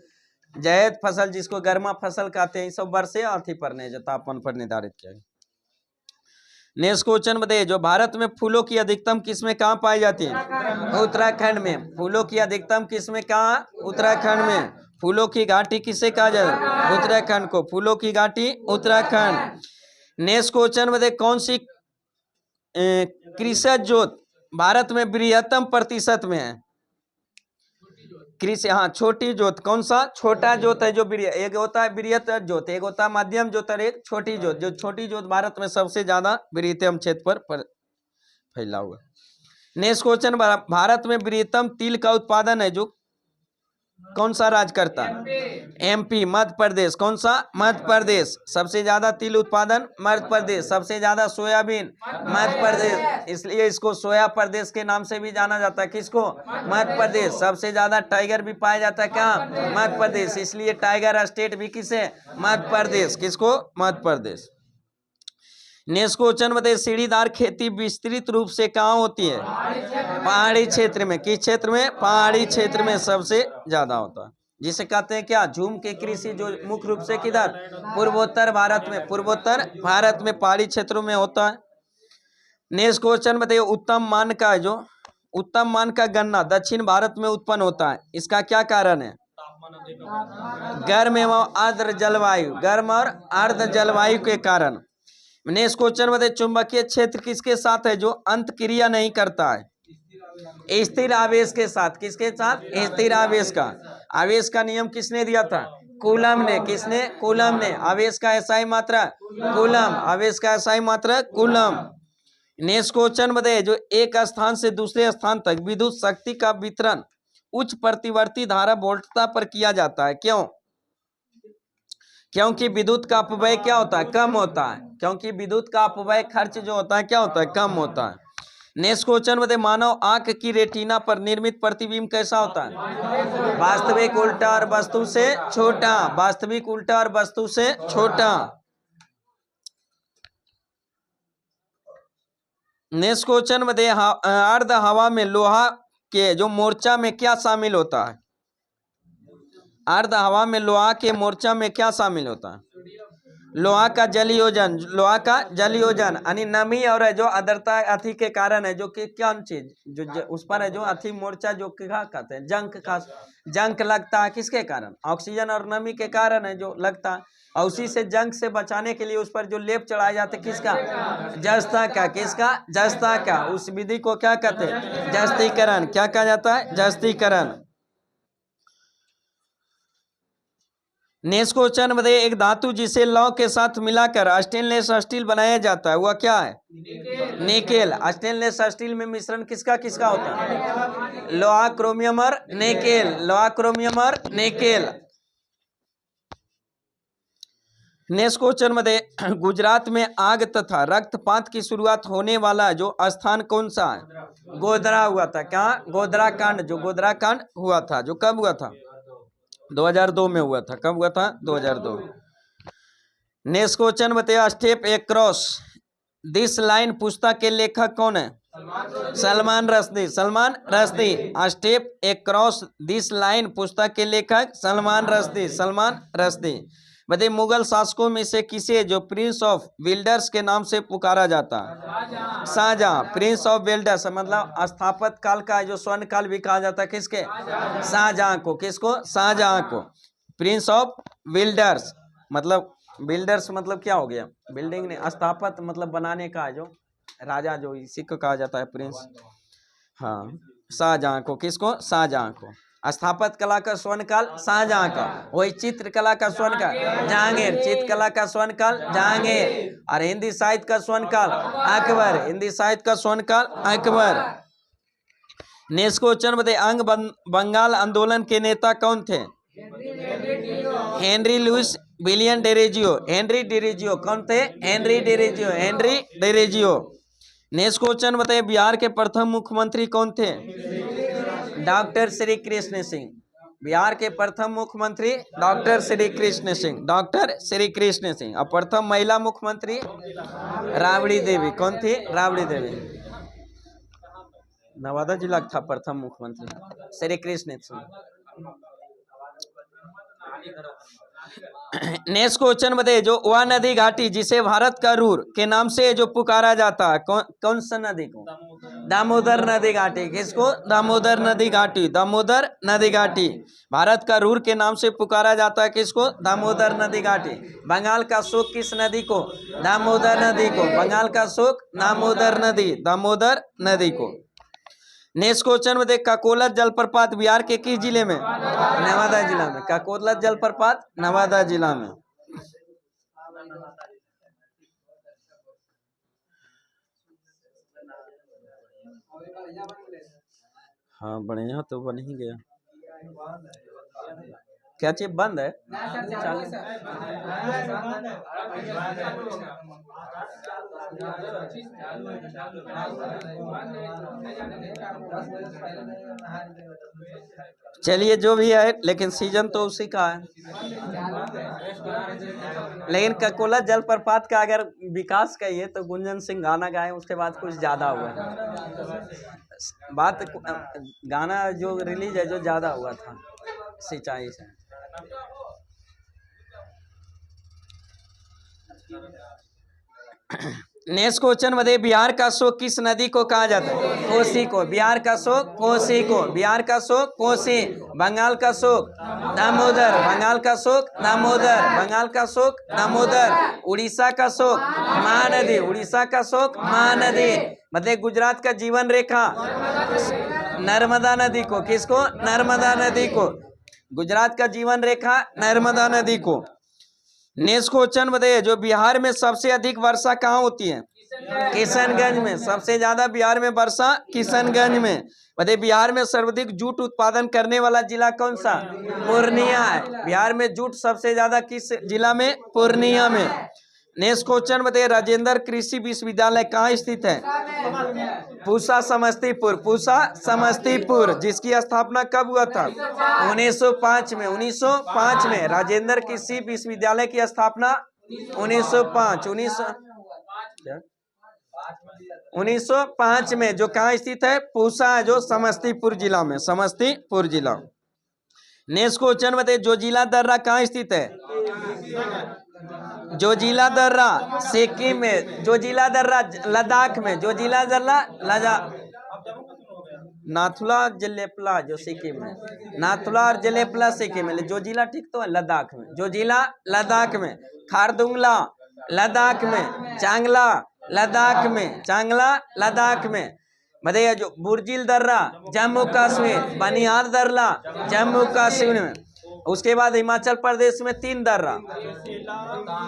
[SPEAKER 1] जायद फसल, जिसको गर्मा फसल कहते हैं, सब वर्षे अर्थी पर नहीं, जो तापमान पर निर्धारित किया गया। नेक्स्ट क्वेश्चन बताइए, जो भारत में फूलों की अधिकतम किस्में कहाँ पाई जाती हैं? उत्तराखंड में। फूलों की अधिकतम किस्में कहाँ? उत्तराखंड में। फूलों की घाटी किसे कहा जाता है? उत्तराखंड को। फूलों की घाटी उत्तराखंड। नेक्स्ट क्वेश्चन बताइए, कौन सी कृषि जोत भारत में बृहत्तम प्रतिशत में है? कृषि, हाँ, छोटी जोत। कौन सा? छोटा जोत है जो एक होता है बृहत जोत, एक होता है मध्यम जोत और एक छोटी जोत। जो छोटी जोत भारत में सबसे ज्यादा बृहत्तम क्षेत्र पर फैला हुआ। नेक्स्ट क्वेश्चन, भारत में बृहत्तम तिल का उत्पादन है जो कौन सा राज्य करता है? एमपी। मध्य प्रदेश। कौन सा? मध्य प्रदेश। सबसे ज्यादा तिल उत्पादन मध्य प्रदेश। सबसे ज्यादा सोयाबीन मध्य प्रदेश, इसलिए इसको सोया प्रदेश के नाम से भी जाना जाता है। किसको? मध्य प्रदेश। सबसे ज्यादा टाइगर भी पाया जाता है क्या? मध्य प्रदेश, इसलिए टाइगर स्टेट भी किसे? मध्य प्रदेश। किसको? मध्य प्रदेश। नेक्स्ट क्वेश्चन बताइए, सीढ़ीदार खेती विस्तृत रूप से कहाँ होती है? पहाड़ी क्षेत्र में। किस क्षेत्र में? पहाड़ी क्षेत्र में सबसे ज्यादा होता है, जिसे कहते हैं क्या? झूम के कृषि, जो मुख्य रूप से किधर? पूर्वोत्तर भारत में। पूर्वोत्तर भारत में पहाड़ी क्षेत्रों में होता है। नेक्स्ट क्वेश्चन बताइए, उत्तम मान का जो उत्तम मान का गन्ना दक्षिण भारत में उत्पन्न होता है, इसका क्या कारण है? गर्म एवं आर्द्र जलवायु। गर्म और आर्द्र जलवायु के कारण। नेक्स्ट क्वेश्चन बताइए, चुंबकीय क्षेत्र किसके साथ है जो अंत क्रिया नहीं करता है? स्थिर आवेश के साथ। किसके साथ? स्थिर आवेश का। आवेश का नियम किसने दिया था? कूलम ने। किसने? कूलम ने। आवेश का एसआई मात्रा कूलम। आवेश का एसआई मात्रा कूलम। नेक्स्ट क्वेश्चन बताइए, जो एक स्थान से दूसरे स्थान तक विद्युत शक्ति का वितरण उच्च प्रतिवर्ती धारा वोल्टता पर किया जाता है, क्यों? क्योंकि विद्युत का अपव्यय क्या होता है? कम होता है। क्योंकि विद्युत का अपव्यय खर्च जो होता है क्या होता है? कम होता है। नेक्स्ट क्वेश्चन बताइए, मानव आंख की रेटिना पर निर्मित प्रतिबिंब कैसा होता है? वास्तविक, उल्टा और वस्तु से छोटा। वास्तविक, उल्टा और वस्तु से छोटा। नेक्स्ट क्वेश्चन बताइए, अर्ध हवा में लोहा के जो मोर्चा में क्या शामिल होता है? अर्ध हवा में लोहा के मोर्चा में क्या शामिल होता है? लोहा का जलयोजन। लोहा का जलयोजन यानी नमी और जो आर्द्रता अथी के कारण है, जो कि क्या चीज जो उस पर है जो अथी मोर्चा जो क्या कहते हैं? जंक का जंक लगता है। किसके कारण? ऑक्सीजन और नमी के कारण है जो लगता है। और उसी से जंक से बचाने के लिए उस पर जो लेप चढ़ाए जाते, किसका? जस्ता का। किसका? जस्ता का। उस विधि को क्या कहते हैं? जस्तीकरण। क्या कहा जाता है? जस्तीकरण। नेक्स्ट क्वेश्चन बताइए, एक धातु जिसे लौह के साथ मिलाकर स्टेनलेस स्टील बनाया जाता है, वह क्या है? निकेल। स्टेनलेस स्टील में मिश्रण किसका किसका होता है? लोहा, क्रोमियम और निकेल। लोहा, क्रोमियम और निकेल। नेक्स्ट क्वेश्चन बताइए, गुजरात में आग तथा रक्तपात की शुरुआत होने वाला जो स्थान कौन सा है? गोधरा हुआ था। क्या? गोधरा कांड। जो गोधरा कांड हुआ था, जो कब हुआ था? 2002 में हुआ था। कब हुआ था? 2002। नेक्स्ट क्वेश्चन बताइए, स्टेप एक्रॉस दिस लाइन पुस्तक के लेखक कौन है? Salman Rushdie. Salman Rushdie. Step across this line पुस्तक के लेखक सलमान रश्दी। सलमान रश्दी। बताइए, मुगल शासकों में से किसे जो प्रिंस ऑफ बिल्डर्स के नाम से पुकारा जाता है? शाहजहां। प्रिंस ऑफ बिल्डर्स मतलब स्थापत काल का जो स्वर्ण काल भी कहा जाता है, किसके? शाहजहां को। किसको? शाहजहां को। प्रिंस ऑफ बिल्डर्स मतलब, बिल्डर्स मतलब क्या हो गया? बिल्डिंग ने। स्थापत मतलब बनाने का जो राजा, जो इसी को कहा जाता है प्रिंस। हाँ, शाहजहां को। किसको? शाहजहां को। स्थापत कला का स्वर्ण काल शाहजहां का। वही चित्रकला का स्वर्ण काल जहांगीर। चित्रकला का स्वर्ण काल जहांगीर। और हिंदी साहित्य का स्वर्ण काल अकबर। हिंदी साहित्य का स्वर्ण काल अकबर। नेक्स्ट क्वेश्चन बताइए, अंग बंगाल आंदोलन के नेता कौन थे? Henry Louis William Derozio. Henry Derozio. कौन थे? Henry Derozio. Henry Derozio. Next question बताइए, बिहार के प्रथम मुख्यमंत्री कौन थे? डॉक्टर श्री कृष्ण सिंह। बिहार के प्रथम मुख्यमंत्री डॉक्टर श्री कृष्ण सिंह। डॉक्टर श्री कृष्ण सिंह। और प्रथम महिला मुख्यमंत्री राबड़ी देवी। कौन थी? राबड़ी देवी। नवादा जिला था प्रथम मुख्यमंत्री श्री कृष्ण सिंह। नेक्स्ट क्वेश्चन बताइए, जो वह नदी घाटी जिसे भारत का रूर के नाम से जो पुकारा जाता है, कौन सा नदी को? दामोदर नदी घाटी। किसको? दामोदर नदी घाटी। दामोदर नदी घाटी। भारत का रूर के नाम से पुकारा जाता है, किसको? दामोदर नदी घाटी। बंगाल का शोक किस नदी को? दामोदर नदी को। बंगाल का शोक दामोदर नदी। दामोदर नदी को। नेक्स्ट क्वेश्चन में देख, काकोलत जलप्रपात बिहार के किस जिले में? नवादा जिला में। काकोलत जलप्रपात नवादा जिला में। हाँ, बढ़िया तो बन ही गया। क्या चीज बंद है? चालू। चलिए जो भी है, लेकिन सीजन तो उसी का है। लेकिन ककोला जलप्रपात का अगर विकास कहिए तो गुंजन सिंह गाना गाए, उसके बाद कुछ ज्यादा हुआ है बात। गाना जो रिलीज है जो ज्यादा हुआ था सिंचाई से। नेक्स्ट क्वेश्चन बताइए, बिहार का शोक किस नदी को कहा जाता है? कोसी को। बिहार का शोक कोसी को। बिहार का शोक कोसी। बंगाल का शोक दामोदर। बंगाल का शोक दामोदर। बंगाल का शोक दामोदर। उड़ीसा का शोक महानदी। उड़ीसा का शोक महानदी। मतलब गुजरात का जीवन रेखा नर्मदा नदी को। किसको? नर्मदा नदी को। गुजरात का जीवन रेखा नर्मदा नदी को। नेक्स्ट क्वेश्चन बताइए, जो बिहार में सबसे अधिक वर्षा कहाँ होती है? किशनगंज में। सबसे ज्यादा बिहार में वर्षा किशनगंज में। बताइए बिहार में सर्वाधिक जूट उत्पादन करने वाला जिला कौन सा? पूर्णिया है। बिहार में जूट सबसे ज्यादा किस जिला में? पूर्णिया में। नेक्स्ट क्वेश्चन बताइए, राजेंद्र कृषि विश्वविद्यालय कहाँ स्थित है? पूसा समस्तीपुर। पूसा समस्तीपुर। जिसकी स्थापना कब हुआ था? 1905 में। 1905 में राजेंद्र कृषि विश्वविद्यालय की स्थापना 1905। 1905 में। जो कहाँ स्थित है? पूसा, जो समस्तीपुर जिला में। समस्तीपुर जिला। नेक्स्ट क्वेश्चन बताइए, जोजिला दर्रा कहाँ स्थित है? जोजिला दर्रा सिक्किम में। जोजिला दर्रा लद्दाख में। जोजिला दर्रा लद्दाख। नाथुला जलेपला जो सिक्किम में। नाथुला और जलेपला सिक्किम में। जोजिला ठीक तो है लद्दाख में। जोजिला लद्दाख में। खारदुंगला लद्दाख में। चांगला लद्दाख में। चांगला लद्दाख में। बताइए जो बुर्जिल दर्रा जम्मू कश्मीर। बनिहाल दर्रा जम्मू कश्मीर में। उसके बाद हिमाचल प्रदेश में 3 दर्रा।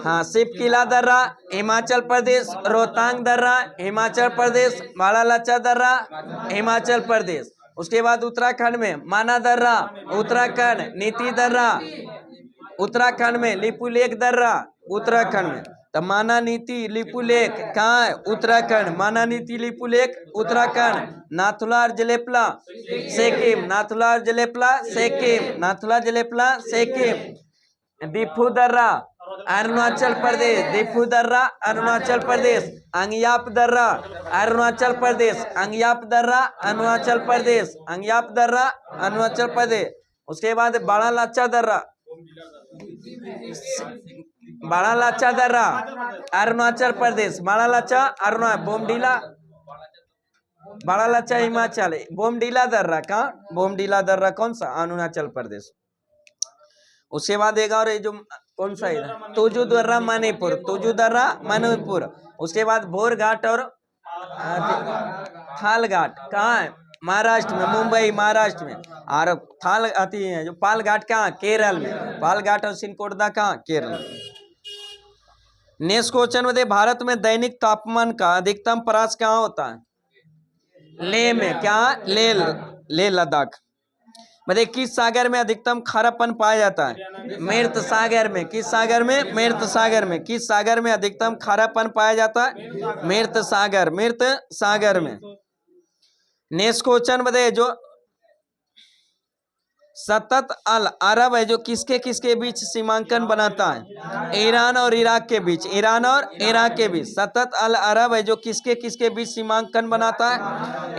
[SPEAKER 1] हाँ, शिवकिला दर्रा हिमाचल प्रदेश। रोहतांग दर्रा हिमाचल प्रदेश। बाड़ालचा दर्रा हिमाचल प्रदेश। उसके बाद उत्तराखंड में माना दर्रा उत्तराखंड। नीति दर्रा उत्तराखंड में। लिपुलेख दर्रा उत्तराखंड में। तो माना नीति लिपुलेख कहाँ है? उत्तराखंड। माना नीति लिपुलेख उत्तराखंड। नाथुला और जलेपला सिक्किम। नाथुला और जलेपला सिक्किम। नाथुला जलेपला सिक्किम। डिफू दर्रा अरुणाचल प्रदेश। डिफू दर्रा अरुणाचल प्रदेश। अंगयाप दर्रा अरुणाचल प्रदेश। अंगयाप दर्रा अरुणाचल प्रदेश। अंगयाप दर्रा अरुणाचल प्रदेश। उसके बाद बाड़ालचा दर्रा। बाड़ालचा दर्रा अरुणाचल प्रदेश। बाड़ालचा अरुणाचल। बोमडीला बाड़ालचा हिमाचल। बोमडीला दर्रा कहाँ? बोमडीला दर्रा कौन सा? अरुणाचल प्रदेश। उसके बाद एक और जो कौन सा है? तुजू दर्रा मणिपुर। तुजू दर्रा मणिपुर। उसके बाद भोर घाट और थाल घाट कहाँ है? महाराष्ट्र में। मुंबई महाराष्ट्र में। और थाल आती है जो पाल घाट कहाँ? केरल में। पाल घाट और सिनकोटदा कहाँ? केरल में। नेक्स्ट क्वेश्चन बताइए, भारत में दैनिक तापमान का अधिकतम प्रवास कहाँ होता है? लेह में। क्या? लेह लद्दाख। बताइए किस सागर में अधिकतम खारापन पाया जाता है? मृत सागर में। किस सागर में? मृत सागर में। किस सागर में अधिकतम खारापन पाया जाता है? मृत सागर। मृत सागर में। नेक्स्ट क्वेश्चन बताइए, जो सतत अल अरब है जो किसके किसके बीच सीमांकन बनाता है? ईरान और इराक के बीच। ईरान और इराक के बीच। सतत अल अरब है जो किसके किसके बीच सीमांकन बनाता है?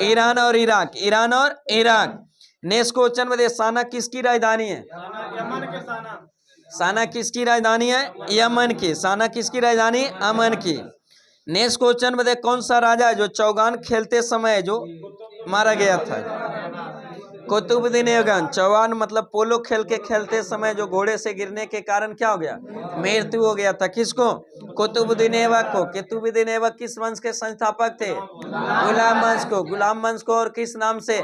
[SPEAKER 1] ईरान और इराक। ईरान और इराक। नेक्स्ट क्वेश्चन बताइए, साना किसकी राजधानी है? साना किसकी राजधानी है? यमन की। साना किसकी राजधानी? अमन की। नेक्स्ट क्वेश्चन बताइए, कौन सा राजा है जो चौगान खेलते समय जो मारा गया था? कुतुबुद्दीन ऐबक। चौगान मतलब पोलो खेल के खेलते समय जो घोड़े से गिरने के कारण क्या हो गया? मृत्यु हो गया था। किसको? कुतुबुद्दीन ऐबक को। कुतुबुद्दीन ऐबक किस वंश के संस्थापक थे? गुलाम वंश को। गुलाम वंश को और किस नाम से?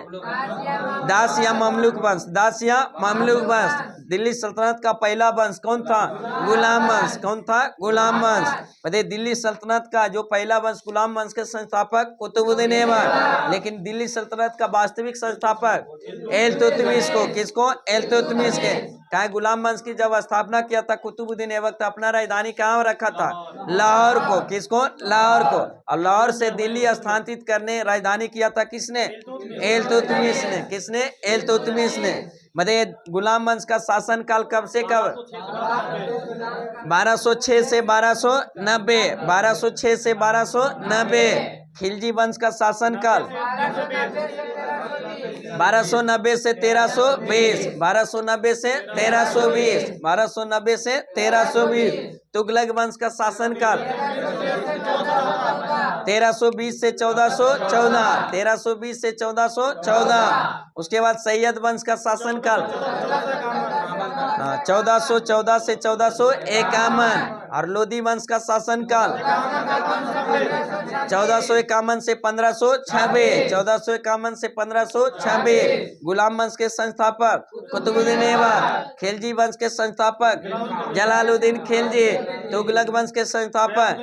[SPEAKER 1] दास या ममलूक वंश। दास या ममलूक वंश। दिल्ली सल्तनत का पहला वंश कौन था? गुलाम वंश। कौन था? गुलाम वंश। बताइए दिल्ली सल्तनत का जो पहला वंश गुलाम वंश के संस्थापक कुतुबुद्दीन ऐबक, लेकिन दिल्ली सल्तनत का वास्तविक संस्थापक इल्तुतमिश को। किसको? इल्तुतमिश के। कहा गुलाम वंश की जब स्थापना किया था कुतुबुद्दीन ऐबक तो अपना राजधानी कहाँ रखा था? लाहौर को। किसको? लाहौर को। और लाहौर से दिल्ली स्थानांतरित करने राजधानी किया था किसने? इल्तुतमिश ने। किसने? इल्तुतमिश ने। मतलब गुलाम वंश का शासन काल कब से कब? 1206 से 1290। 1206 से 1290। खिलजी वंश का शासन काल 1290 से 1320। 1290 से 1320। 1290 से 1320। तुगलक वंश का शासन काल 1320 से 1414। 1320 से 1414। उसके बाद सैयद वंश का शासन काल 1414 से 1451। और लोधी वंश का शासन काल 1451 से 1526। 1451 से 1526। गुलाम वंश के संस्थापक कुतुबुद्दीन ऐबक। खिलजी वंश के संस्थापक जलालुद्दीन खिलजी। तुगलक वंश के संस्थापक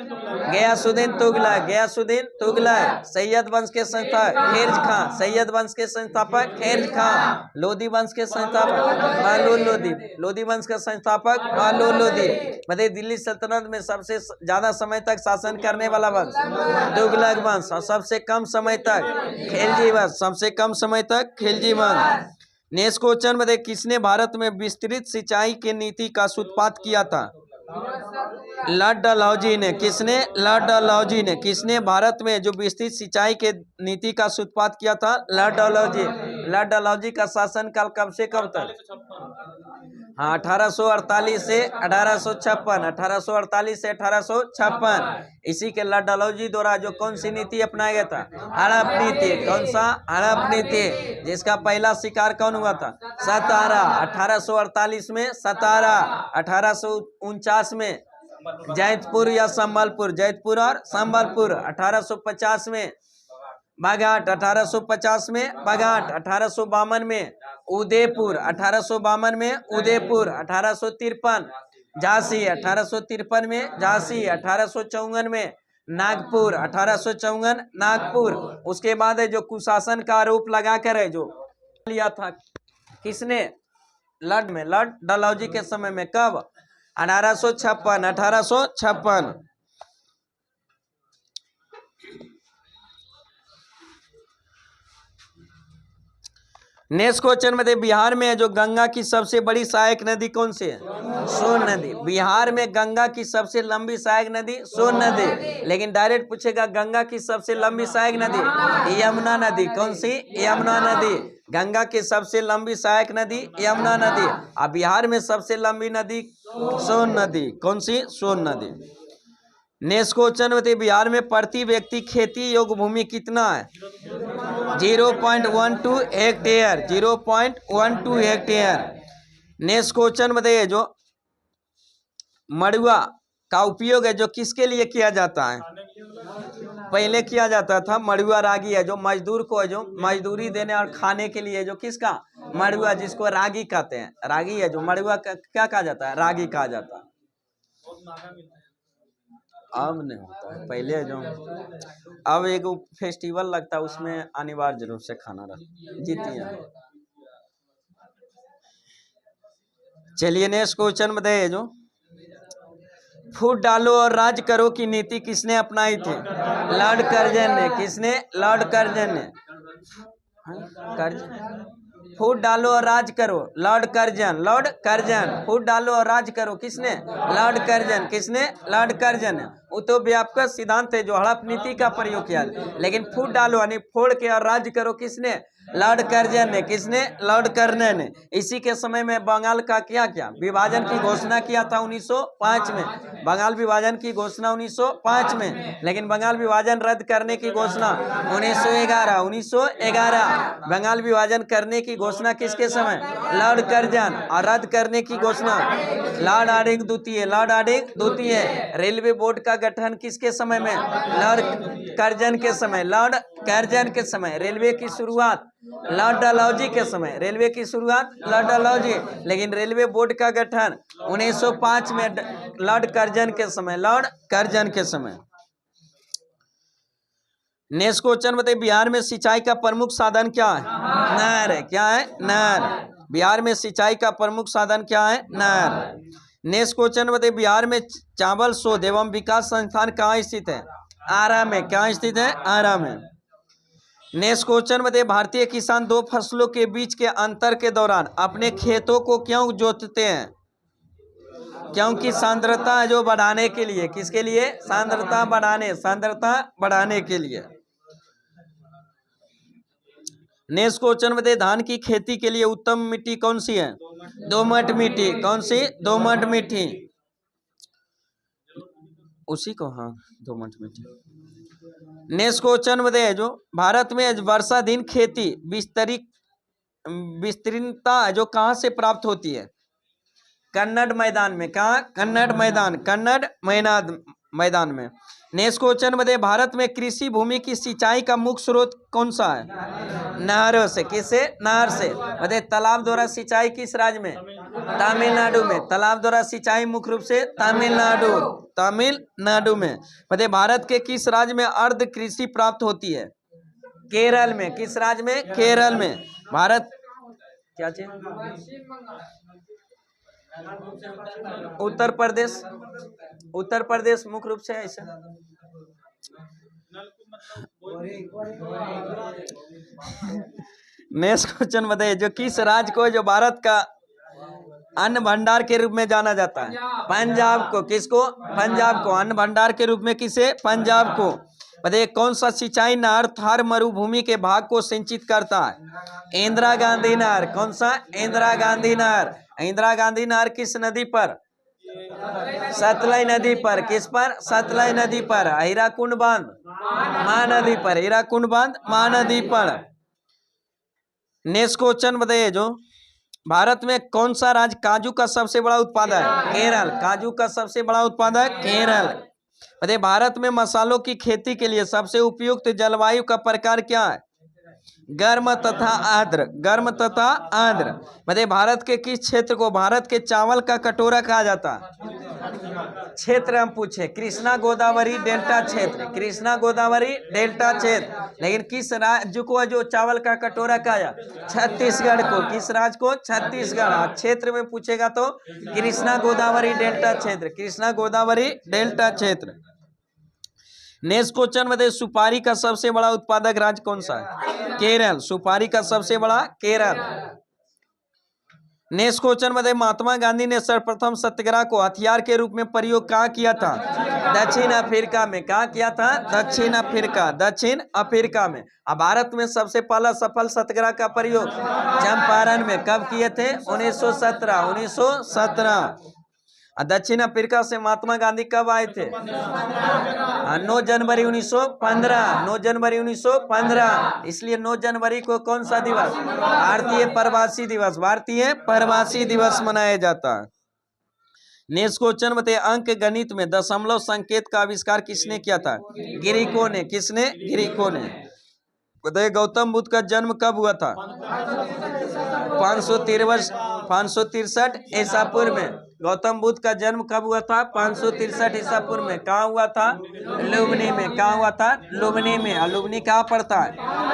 [SPEAKER 1] गयासुद्दीन तुगलक। गयासुद्दीन तुगलक। सैयद वंश के संस्थापक खिर्ज खां। सैयद वंश के संस्थापक खिर्ज खां। लोधी वंश के संस्थापक बहलूल लोधी। लोधी वंश का संस्थापक बहलूल लोधी। मतलब दिल्ली सल्तनत में सबसे ज्यादा समय तक शासन करने वाला वंश तुगलक वंश और सबसे कम समय तक खिलजी वंश। सबसे कम समय तक खिलजी वंश। नेक्स्ट क्वेश्चन बताइए किसने भारत में विस्तृत सिंचाई की नीति का सूत्रपात किया था? लॉर्ड डलहौजी ने। किसने? लॉर्ड डलहौजी ने। किसने भारत में जो विस्तृत सिंचाई के नीति का सूत्रपात किया था? लॉर्ड डलहौजी। लॉर्ड डलहौजी का शासन काल कब से कब तक? हाँ 1848 से 1856। 1848 से 1856। इसी के लॉर्ड डलहौजी द्वारा जो कौन सी नीति अपनाया गया था? हड़प नीति। कौन सा? हड़प नीति। जिसका पहला शिकार कौन हुआ था? सतारा। 1848 में सतारा। 1849 में जैतपुर या संबलपुर। जैतपुर और संबलपुर। 1850 में बाघाट। 1850 में बाघाट। 1852 में उदयपुर। 1852 में उदयपुर। 1853 झांसी। 1853 में झांसी। 1854 में नागपुर। 1854 नागपुर। उसके बाद है जो कुशासन का आरोप लगा कर है जो लिया था किसने? लॉर्ड डलहौजी के समय में। कब? 1856। 1856। नेक्स्ट क्वेश्चन में बिहार में जो गंगा की सबसे बड़ी सहायक नदी कौन सी है? सोन नदी। बिहार में गंगा की सबसे लंबी सहायक नदी सोन नदी। लेकिन डायरेक्ट पूछेगा गंगा की सबसे लंबी सहायक नदी यमुना नदी। कौन सी? यमुना नदी। गंगा की सबसे लंबी सहायक नदी यमुना नदी। और बिहार में सबसे लंबी नदी सोन नदी। कौन सी? सोन नदी। नेक्स्ट क्वेश्चन बताइए बिहार में प्रति व्यक्ति खेती योग्य भूमि कितना है? 0.12 हेक्टेयर। 0.12 हेक्टेयर। नेक्स्ट क्वेश्चन बताइए जो मड़ुआ का उपयोग है जो किसके लिए किया जाता है? पहले किया जाता था मड़ुआ रागी है जो मजदूर को है जो मजदूरी देने और खाने के लिए जो किसका? मड़ुआ, जिसको रागी कहते हैं। रागी है जो मड़ुआ का क्या कहा जाता है? रागी कहा जाता है। अब नहीं होता है। पहले जो अब एक फेस्टिवल लगता है उसमें अनिवार्य रूप से खाना रहता। जीतिया। चलिए नेक्स्ट क्वेश्चन बताइए जो फूट डालो और राज करो की नीति किसने अपनाई थी? लॉर्ड कर्जन ने। किसने? लॉर्ड कर्जन ने। फूट डालो और राज करो। Lord Curzon. Lord Curzon. फूट डालो और राज करो किसने? Lord Curzon. किसने? Lord Curzon. वो तो व्यापक सिद्धांत है जो हड़प नीति का प्रयोग किया, लेकिन फूट डालो यानी फोड़ के और राज्य करो किसने? लॉर्ड कर्जन ने। किसने? लॉर्ड कर्जन ने। इसी के समय में बंगाल का क्या किया? विभाजन की घोषणा किया था 1905 में। बंगाल विभाजन की घोषणा 1905 में, लेकिन बंगाल विभाजन रद्द करने की घोषणा 1911 बंगाल विभाजन करने की घोषणा किसके समय? Lord Curzon. और रद्द करने की घोषणा लॉर्ड हार्डिंग द्वितीय। लॉर्ड हार्डिंग द्वितीय। रेलवे बोर्ड का गठन किसके समय में? लॉर्ड कर्जन के समय। लॉर्ड कर्जन के समय। रेलवे की शुरुआत लॉर्ड डलहौजी के समय। रेलवे की शुरुआत लॉर्ड डलहौजी, लेकिन रेलवे बोर्ड का गठन 1905 में लॉर्ड कर्जन के समय। लॉर्ड कर्जन के समय। नेक्स्ट क्वेश्चन बताइए, बिहार में सिंचाई का प्रमुख साधन क्या है? नहर है। क्या है? नहर। बिहार में सिंचाई का प्रमुख साधन क्या है? नहर। नेक्स्ट क्वेश्चन बताइए, बिहार में चावल शोध एवं विकास संस्थान कहाँ स्थित है? आरा में। क्या स्थित है? आरा में। नेक्स्ट क्वेश्चन बताइए, भारतीय किसान दो फसलों के बीच के अंतर के दौरान अपने खेतों को क्यों जोतते हैं? क्योंकि सांद्रता जो बढ़ाने के लिए। किसके लिए? सांद्रता बढ़ाने के लिए। नेक्स्ट क्वेश्चन बताइए, धान की खेती के लिए उत्तम मिट्टी कौन सी है? दोमट मिट्टी। कौन सी? दोमट मिट्टी। उसी को, हाँ, दोमट मिट्टी। नेक्स्ट क्वेश्चन बताइए, जो भारत में वर्षाधीन खेती विस्तीर्णता जो कहाँ से प्राप्त होती है? कन्नड़ मैदान में। कहाँ? कन्नड़ मैदान में। नेक्स्ट क्वेश्चन बताइए, भारत में कृषि भूमि की सिंचाई का मुख्य स्रोत कौन सा है? नहरों से। किससे? नहर से। बताइए, तालाब द्वारा सिंचाई किस राज्य में? तमिलनाडु में। तालाब द्वारा सिंचाई मुख्य रूप से तमिलनाडु में। बताइए, भारत के किस राज्य में अर्ध कृषि प्राप्त होती है? केरल में। किस राज्य में? केरल में। भारत क्या चीज? उत्तर प्रदेश। उत्तर प्रदेश मुख्य रूप से ऐसा। नेक्स्ट क्वेश्चन बताइए, जो किस राज्य को जो भारत का अन्न भंडार के रूप में जाना जाता है? पंजाब को। किसको? पंजाब को। अन्न भंडार के रूप में किसे? पंजाब को। बताइए, कौन सा सिंचाई नहर थार मरुभूमि के भाग को सिंचित करता है? इंदिरा गांधी नहर। कौन सा? इंदिरा गांधी नहर। इंदिरा गांधी नहर किस नदी पर? सतलज नदी पर। किस पर? सतलज नदी पर। हीराकुंड बांध महानदी पर। हीराकुंड बांध महानदी पर। नेक्स्ट क्वेश्चन बताइए, जो भारत में कौन सा राज्य काजू का सबसे बड़ा उत्पादक है? केरल। काजू का सबसे बड़ा उत्पादक केरल। बताइए, भारत में मसालों की खेती के लिए सबसे उपयुक्त जलवायु का प्रकार क्या है? गर्म तथा आर्द्र। गर्म तथा आर्द्र। बताइए, भारत के किस क्षेत्र को भारत के चावल का कटोरा कहा जाता है? क्षेत्र हम पूछे, कृष्णा गोदावरी डेल्टा क्षेत्र। कृष्णा गोदावरी डेल्टा क्षेत्र। लेकिन किस राज्य को जो चावल का कटोरा कहा जाता? छत्तीसगढ़ को। किस राज्य को? छत्तीसगढ़। क्षेत्र में पूछेगा तो कृष्णा गोदावरी डेल्टा क्षेत्र। कृष्णा गोदावरी डेल्टा क्षेत्र। नेक्स्ट क्वेश्चन बताइए, सुपारी का सबसे बड़ा उत्पादक राज्य कौन सा है? केरल। सुपारी का सबसे बड़ा केरल। नेक्स्ट क्वेश्चन बताइए, महात्मा गांधी ने सर्वप्रथम सत्याग्रह को हथियार के रूप में प्रयोग कहाँ किया था? दक्षिण अफ्रीका में। कहाँ किया था? दक्षिण अफ्रीका में। अब भारत में सबसे पहला सफल सत्याग्रह का प्रयोग चंपारण में कब किए थे? 1917। दक्षिण अफ्रीका से महात्मा गांधी कब आए थे? 9 जनवरी 1915। 9 जनवरी 1915। इसलिए 9 जनवरी को कौन सा दिवस? भारतीय प्रवासी दिवस। भारतीय प्रवासी दिवस मनाया जाता है। नेक्स्ट क्वेश्चन बताइए, अंक गणित में दशमलव संकेत का आविष्कार किसने किया था? ग्रीकों ने। किसने? ग्रीकों ने। बताइए, गौतम बुद्ध का जन्म कब हुआ था? 563 ईसा पूर्व में। गौतम बुद्ध का जन्म कब हुआ था? 563 ईसा पूर्व में। कहाँ हुआ था? लुम्बिनी में। कहाँ हुआ था? लुम्बिनी में। और लुम्बिनी कहाँ पड़ता है?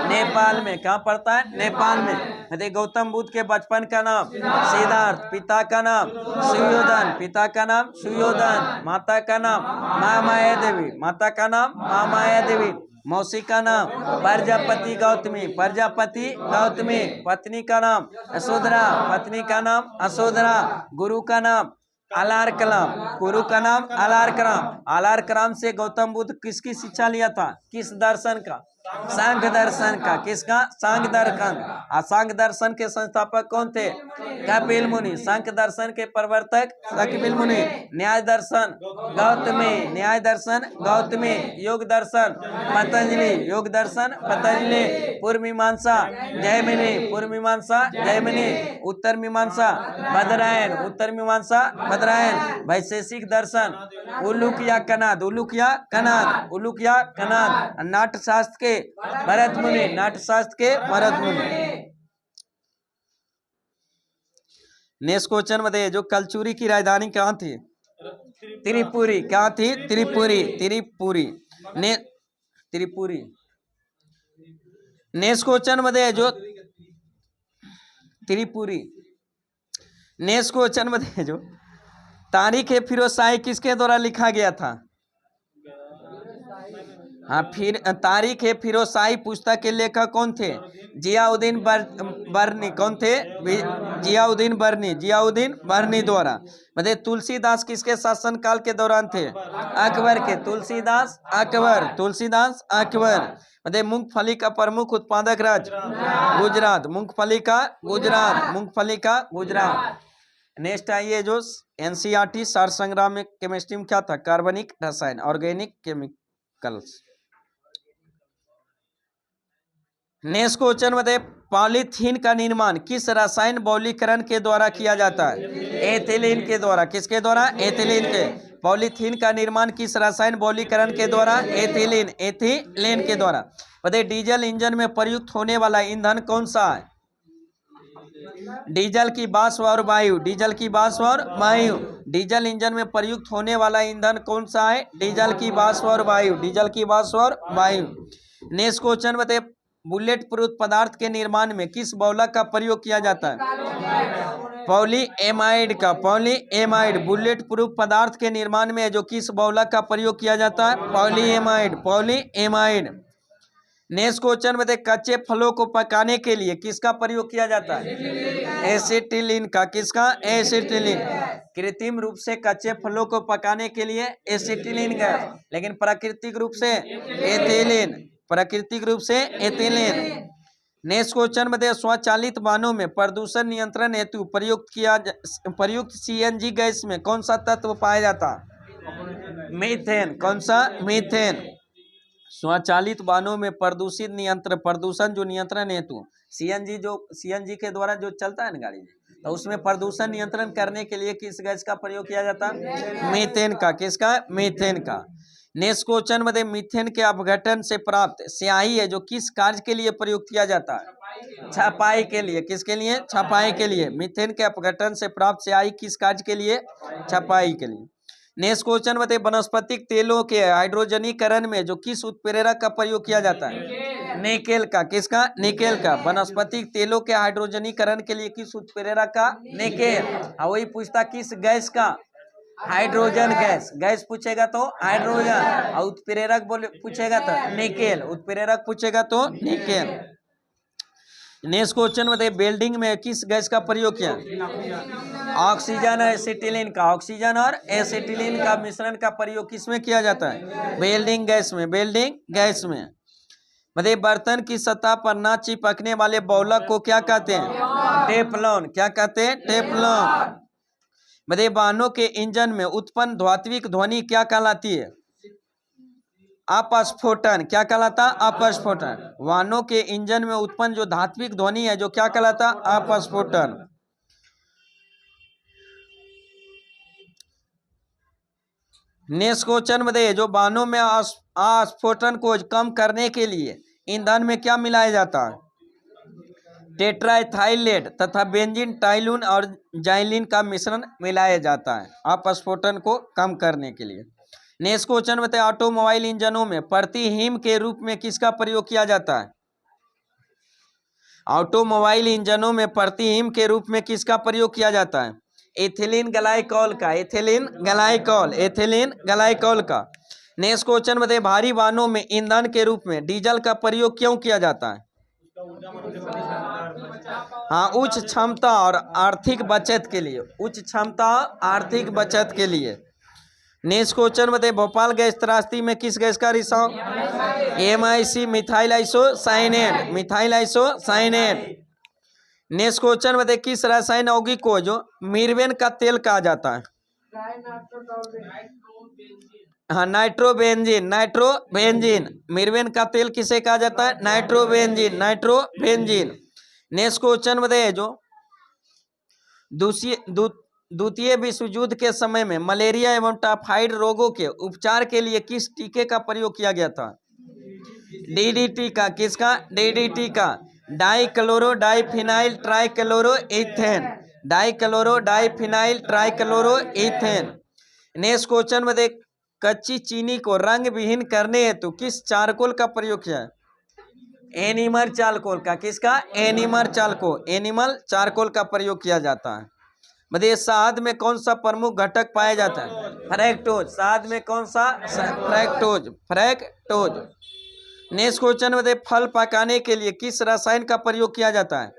[SPEAKER 1] नेपाल में। कहाँ पड़ता है? नेपाल में। बताइए, गौतम बुद्ध के बचपन का नाम सिद्धार्थ। पिता का नाम सुयोधन। पिता का नाम सुयोधन। माता का नाम महामाया देवी। माता का नाम महामाया देवी। मौसी का नाम प्रजापति गौतमी। प्रजापति गौतमी। पत्नी का नाम यशोधरा। पत्नी का नाम यशोधरा। गुरु का नाम अलार कलाम। गुरु का नाम अलार कलाम। अलार कलाम से गौतम बुद्ध किसकी शिक्षा लिया था? किस दर्शन का? सांख्य दर्शन का। किसका? सांख्य दर्शन। सांख्य दर्शन के संस्थापक कौन थे? कपिल मुनि। सांख्य दर्शन के प्रवर्तक कपिल मुनि। न्याय दर्शन गौतमी। न्याय दर्शन गौतमी। योग दर्शन पतंजलि। योग दर्शन पतंजलि। पूर्व मीमांसा जैमिनी। पूर्व मीमांसा जैमिनी। उत्तर मीमांसा बदरायन। उत्तर मीमांसा बदरायन। वैशेषिक दर्शन उलूक या कनाद। उलूक या कनाद। उलूक या कनाद। नाट्य शास्त्र के भरत मुनि। नाट्य शास्त्र के भरत मुनि। नेक्स्ट क्वेश्चन मध्ये जो कलचुरी की राजधानी कहाँ थी? त्रिपुरी। क्या थी? त्रिपुरी। त्रिपुरी ने त्रिपुरी। नेक्स्ट क्वेश्चन मध्ये जो त्रिपुरी। नेक्स्ट क्वेश्चन मध्ये जो तारीख ए फिरोज शाही किसके द्वारा लिखा गया था? हाँ, फिर तारीख ए फिरोज शाही पुस्तक के लेखक कौन थे? जियाउद्दीन बर्नी। कौन थे? जियाउद्दीन बर्नी। जियाउद्दीन बर्नी द्वारा। मतलब तुलसीदास किसके शासनकाल के दौरान थे? अकबर के। तुलसीदास अकबर। तुलसीदास अकबर। मतलब मूंगफली का प्रमुख उत्पादक राज्य गुजरात। मूंगफली का गुजरात। मूंगफली का गुजरात। नेक्स्ट आइए जो एनसीईआरटी सार संग्रह में केमिस्ट्री में क्या था? कार्बनिक रसायन, ऑर्गेनिक केमिकल्स। नेक्स्ट क्वेश्चन बताइए पॉलीथीन का निर्माण किस रसायन बहुलीकरण के द्वारा किया जाता है? एथिलीन के द्वारा। किसके द्वारा? एथिलीन के। पॉलीथीन का निर्माण किस रसायन बहुलीकरण के द्वारा? एथिलीन। एथिलीन के द्वारा। बताइए डीजल इंजन में प्रयुक्त होने वाला ईंधन कौन सा है? डीजल की वाष्प और वायु। डीजल की वाष्प और वायु। डीजल इंजन में प्रयुक्त होने वाला ईंधन कौन सा है? डीजल की वाष्प और वायु। डीजल की वाष्प और वायु। नेक्स्ट क्वेश्चन बताइए बुलेट प्रूफ पदार्थ के निर्माण में किस बहुलक का प्रयोग किया जाता है? पॉलीएमाइड का। पॉलीएमाइड। बुलेट प्रूफ पदार्थ के निर्माण में जो किस बहुलक का प्रयोग किया जाता है? पॉलीएमाइड। पॉलीएमाइड। नेक्स्ट क्वेश्चन बताइए कच्चे फलों को पकाने के लिए किसका प्रयोग किया जाता है? एसिटिलीन का। किसका? एसिटिलीन। कृत्रिम रूप से कच्चे फलों को पकाने के लिए एसिटिलीन गैस, लेकिन प्राकृतिक रूप से एथिलीन। प्राकृतिक रूप से एथिलीन। नेक्स्ट क्वेश्चन बताइए स्वचालित वाहनों में प्रदूषण नियंत्रण हेतु प्रयुक्त सीएनजी गैस में कौन सा तत्व पाया जाता है? मीथेन। कौन सा? मीथेन। स्वचालित वाहनों में प्रदूषण जो नियंत्रण हेतु सीएनजी के द्वारा जो चलता है ना गाड़ी, तो उसमें प्रदूषण नियंत्रण करने के लिए किस गैस का प्रयोग किया जाता है? मीथेन का। किसका? मीथेन का। नेक्स्ट क्वेश्चन में मीथेन के अपघटन से प्राप्त स्याही है जो किस कार्य के लिए प्रयोग किया जाता है? छपाई के लिए। किसके लिए? छपाई के लिए। मीथेन के अपघटन से प्राप्त स्याही किस कार्य के लिए? छपाई के लिए। नेक्स्ट क्वेश्चन बताइए वनस्पतिक तेलों के हाइड्रोजनीकरण में जो किस उत्प्रेरक का प्रयोग किया जाता है? निकेल का। किसका? निकेल का। वनस्पतिक तेलों के हाइड्रोजनीकरण के लिए किस उत्प्रेरक का? निकेल। वही पूछता किस गैस का? Hydrogen gas. गैस पूछेगा तो हाइड्रोजन, और उत्प्रेरक बोले पूछेगा तो निकेल। उत्प्रेरक पूछेगा तो निकेल। नेक्स्ट क्वेश्चन बताइए वेल्डिंग में किस गैस का प्रयोग किया? ऑक्सीजन और एसिटिलीन का। ऑक्सीजन और एसिटिलीन का मिश्रण का प्रयोग किसमें किया जाता है? वेल्डिंग गैस में। वेल्डिंग गैस में। बताइए बर्तन की सतह पर न चिपकने वाले बहुलक को क्या कहते हैं? टेफलॉन। क्या कहते हैं? टेफलॉन। बताइए वाहनों के इंजन में उत्पन्न ध्वनिक ध्वनि क्या कहलाती है? अपस्फोटन। क्या कहलाता? अपस्फोटन। वाहनों के इंजन में उत्पन्न जो धात्विक ध्वनि है जो क्या कहलाता? अपस्फोटन। नेक्स्ट क्वेश्चन बताइए जो वाहनों में अस्फोटन को कम करने के लिए ईंधन में क्या मिलाया जाता है? टेट्राइथाइलेट तथा बेंजीन टाइलून और जाइलिन का मिश्रण मिलाया जाता है अपस्फोटन को कम करने के लिए। नेक्स्ट क्वेश्चन बताइए ऑटोमोबाइल इंजनों में प्रतिहीम के रूप में किसका प्रयोग किया जाता है? ऑटोमोबाइल इंजनों में प्रतिहीम के रूप में किसका प्रयोग किया जाता है? एथिलीन ग्लाइकॉल का। Ethylene glycol. एथिलीन ग्लाइकॉल का। नेक्स्ट क्वेश्चन बताइए भारी वाहनों में ईंधन के रूप में डीजल का प्रयोग क्यों किया जाता है? हाँ, उच्च क्षमता और आर्थिक बचत के लिए, उच्च क्षमता आर्थिक बचत के लिए। नेक्स्ट क्वेश्चन बताइए, भोपाल गैस त्रासदी में किस गैस का रिसाव? MIC methyl isocyanate, methyl isocyanate. Next question बताइए, किस रासायनिक यौगिक को जो मिर्वेन का तेल कहा जाता है? हाँ, नाइट्रोबेंजीन, नाइट्रोबेंजीन। मिर्वेन का तेल किसे कहा जाता है? Nitrobenzene, nitrobenzene. नेक्स्ट क्वेश्चन बताइए, जो द्वितीय विश्व युद्ध के समय में मलेरिया एवं टाइफाइड रोगों के उपचार के लिए किस टीके का प्रयोग किया गया था? DDT का। किसका? DDT का। Dichloro diphenyl trichloroethane, dichloro diphenyl trichloroethane. Next question में देख, कच्ची चीनी को रंग विहीन करने हेतु किस चारकोल का प्रयोग किया है? एनिमल चारकोल का। किसका? एनिमल चारकोल, एनिमल चारकोल का प्रयोग किया जाता है। बताइए, शहद में कौन सा प्रमुख घटक पाया जाता है? फ्रैक्टोज। शहद में कौन सा? Fructose, fructose. नेक्स्ट क्वेश्चन बताइए, फल पकाने के लिए किस रसायन का प्रयोग किया जाता है?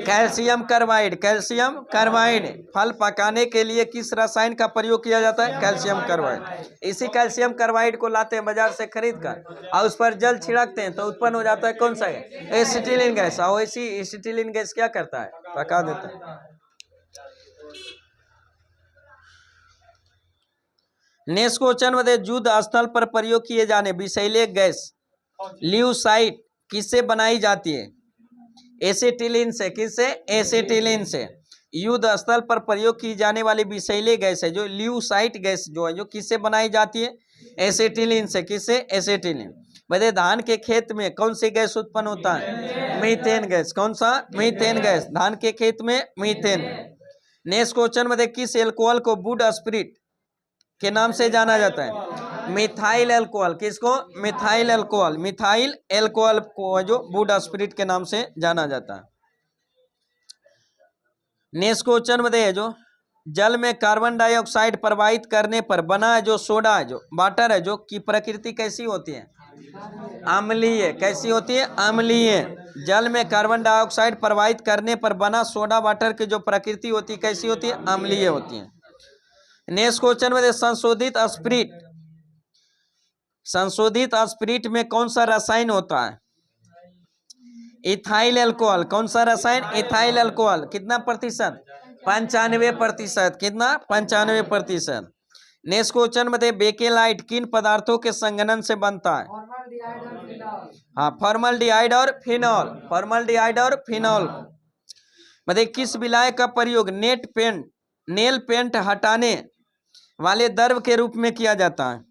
[SPEAKER 1] Calcium carbide, calcium carbide. फल पकाने के लिए किस रसायन का प्रयोग किया जाता है? Calcium carbide. इसी कैल्शियम कार्बाइड को लाते हैं बाजार से खरीद कर और उस पर जल छिड़कते हैं तो उत्पन्न हो जाता है कौन सा गैस? Acetylene gas. और इसी एसिटिलीन गैस क्या करता है? पका देता है। नेक्स्ट क्वेश्चन बताइए, युद्ध स्थल पर प्रयोग किए जाने विषैले गैस ल्यूसाइड किससे बनाई जाती है? एसिटिलीन से। किससे? एसिटिलीन से। युद्ध स्थल पर प्रयोग की जाने वाली विषैले गैस है जो ल्यूसाइड गैस जो है, जो किससे बनाई जाती है? एसिटिलीन से। किससे? एसिटिलीन। बताइए, धान के खेत में कौन सी गैस उत्पन्न होता है? Methane gas. कौन सा? Methane gas. धान के खेत में मीथेन। नेक्स्ट क्वेश्चन में किस एल्कोहल को वुड स्पिरिट के नाम से जाना जाता है? Methyl alcohol. किसको? मिथाइल अल्कोहल, मिथाइल अल्कोहल को जो वुड स्पिरिट के नाम से जाना जाता है। नेक्स्ट क्वेश्चन बताइए, जो जल में कार्बन डाइऑक्साइड प्रवाहित करने पर बना है जो सोडा है, जो वाटर है, जो की प्रकृति कैसी होती है? अम्लीय। कैसी होती है? अम्लीय। जल में कार्बन डाइऑक्साइड प्रवाहित करने पर बना सोडा वाटर की जो प्रकृति होती है कैसी होती है? अम्लीय होती है। नेक्स्ट क्वेश्चन में संशोधित स्पिरिट, संशोधित स्पिरिट में कौन सा रसायन होता है? Ethyl alcohol. कौन सा रसायन? Ethyl alcohol. कितना प्रतिशत? 95%। कितना? 95%। नेक्स्ट क्वेश्चन में बेकेलाइट किन पदार्थों के संघनन से बनता है? हाँ, फॉर्मल्डिहाइड और फिनॉल, फॉर्मल्डिहाइड और फिनॉल। मतलब किस विलायक का प्रयोग नेल पेंट हटाने वाले द्रव के रूप में किया जाता है?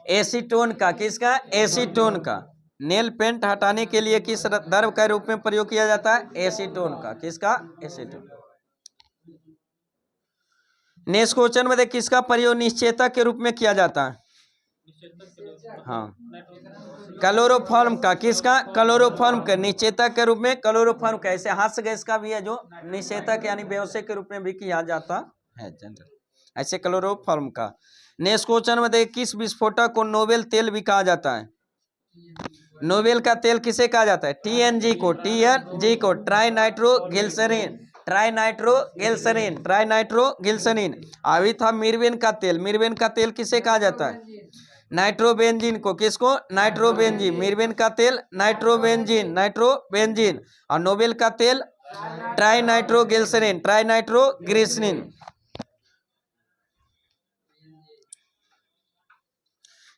[SPEAKER 1] एसीटोन का। किसका? एसीटोन का। नेल पेंट हटाने के लिए किस द्रव का रूप में प्रयोग किया जाता है? एसीटोन का। किसका? एसीटोन। नेक्स्ट क्वेश्चन में किसका प्रयोग निश्चेतक के रूप में किया जाता है? हाँ, क्लोरोफॉर्म का। किसका? क्लोरोफॉर्म का। निश्चेतक के रूप में क्लोरोफॉर्म का। ऐसे हास्य गैस का भी है जो निश्चेतक यानी बेवसे के रूप में भी किया जाता है जनरल, ऐसे क्लोरोफॉर्म का। नेक्स्ट क्वेश्चन में किस विस्फोटक को नोबेल तेल भी कहा जाता है? नोबेल का तेल किसे कहा जाता है? TNG को, TNG को। Trinitroglycerin, trinitroglycerin, trinitroglycerin. अभी था मिर्वेन का तेल, मिर्वेन का तेल किसे कहा जाता है? नाइट्रोबेंजीन को। किसको? नाइट्रोबेंजीन। मिर्वेन का तेल नाइट्रोबेंजीन, नाइट्रोबेंजीन। और नोबेल का तेल trinitroglycerin, trinitroglycerin.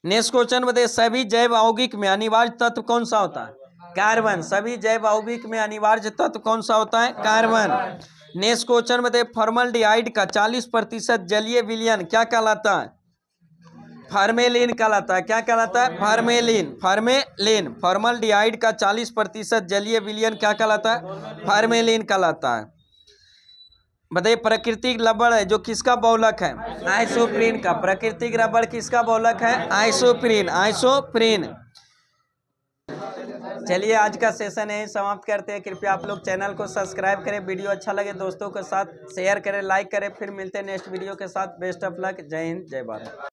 [SPEAKER 1] Next question बताइए, सभी जैव यौगिक में अनिवार्य तत्व कौन सा होता है? कार्बन। सभी जैव यौगिक में अनिवार्य तत्व कौन सा होता है? कार्बन। नेक्स्ट क्वेश्चन बताइए, फॉर्मल्डिहाइड का 40% जलीय विलयन क्या कहलाता है? फार्मेलिन कहलाता है। क्या कहलाता है? Formalin, formalin. फॉर्मल्डिहाइड का 40% जलीय विलयन क्या कहलाता है? फार्मेलिन कहलाता है। बताइए, प्राकृतिक रबड़ है जो किसका बहुलक है? आइसोप्रीन का। प्राकृतिक रबड़ किसका बहुलक है? Isoprene, isoprene. चलिए, आज का सेशन यही समाप्त करते हैं। कृपया आप लोग चैनल को सब्सक्राइब करें, वीडियो अच्छा लगे दोस्तों के साथ शेयर करें, लाइक करें। फिर मिलते हैं नेक्स्ट वीडियो के साथ। Best of luck. जय हिंद, जय भारत।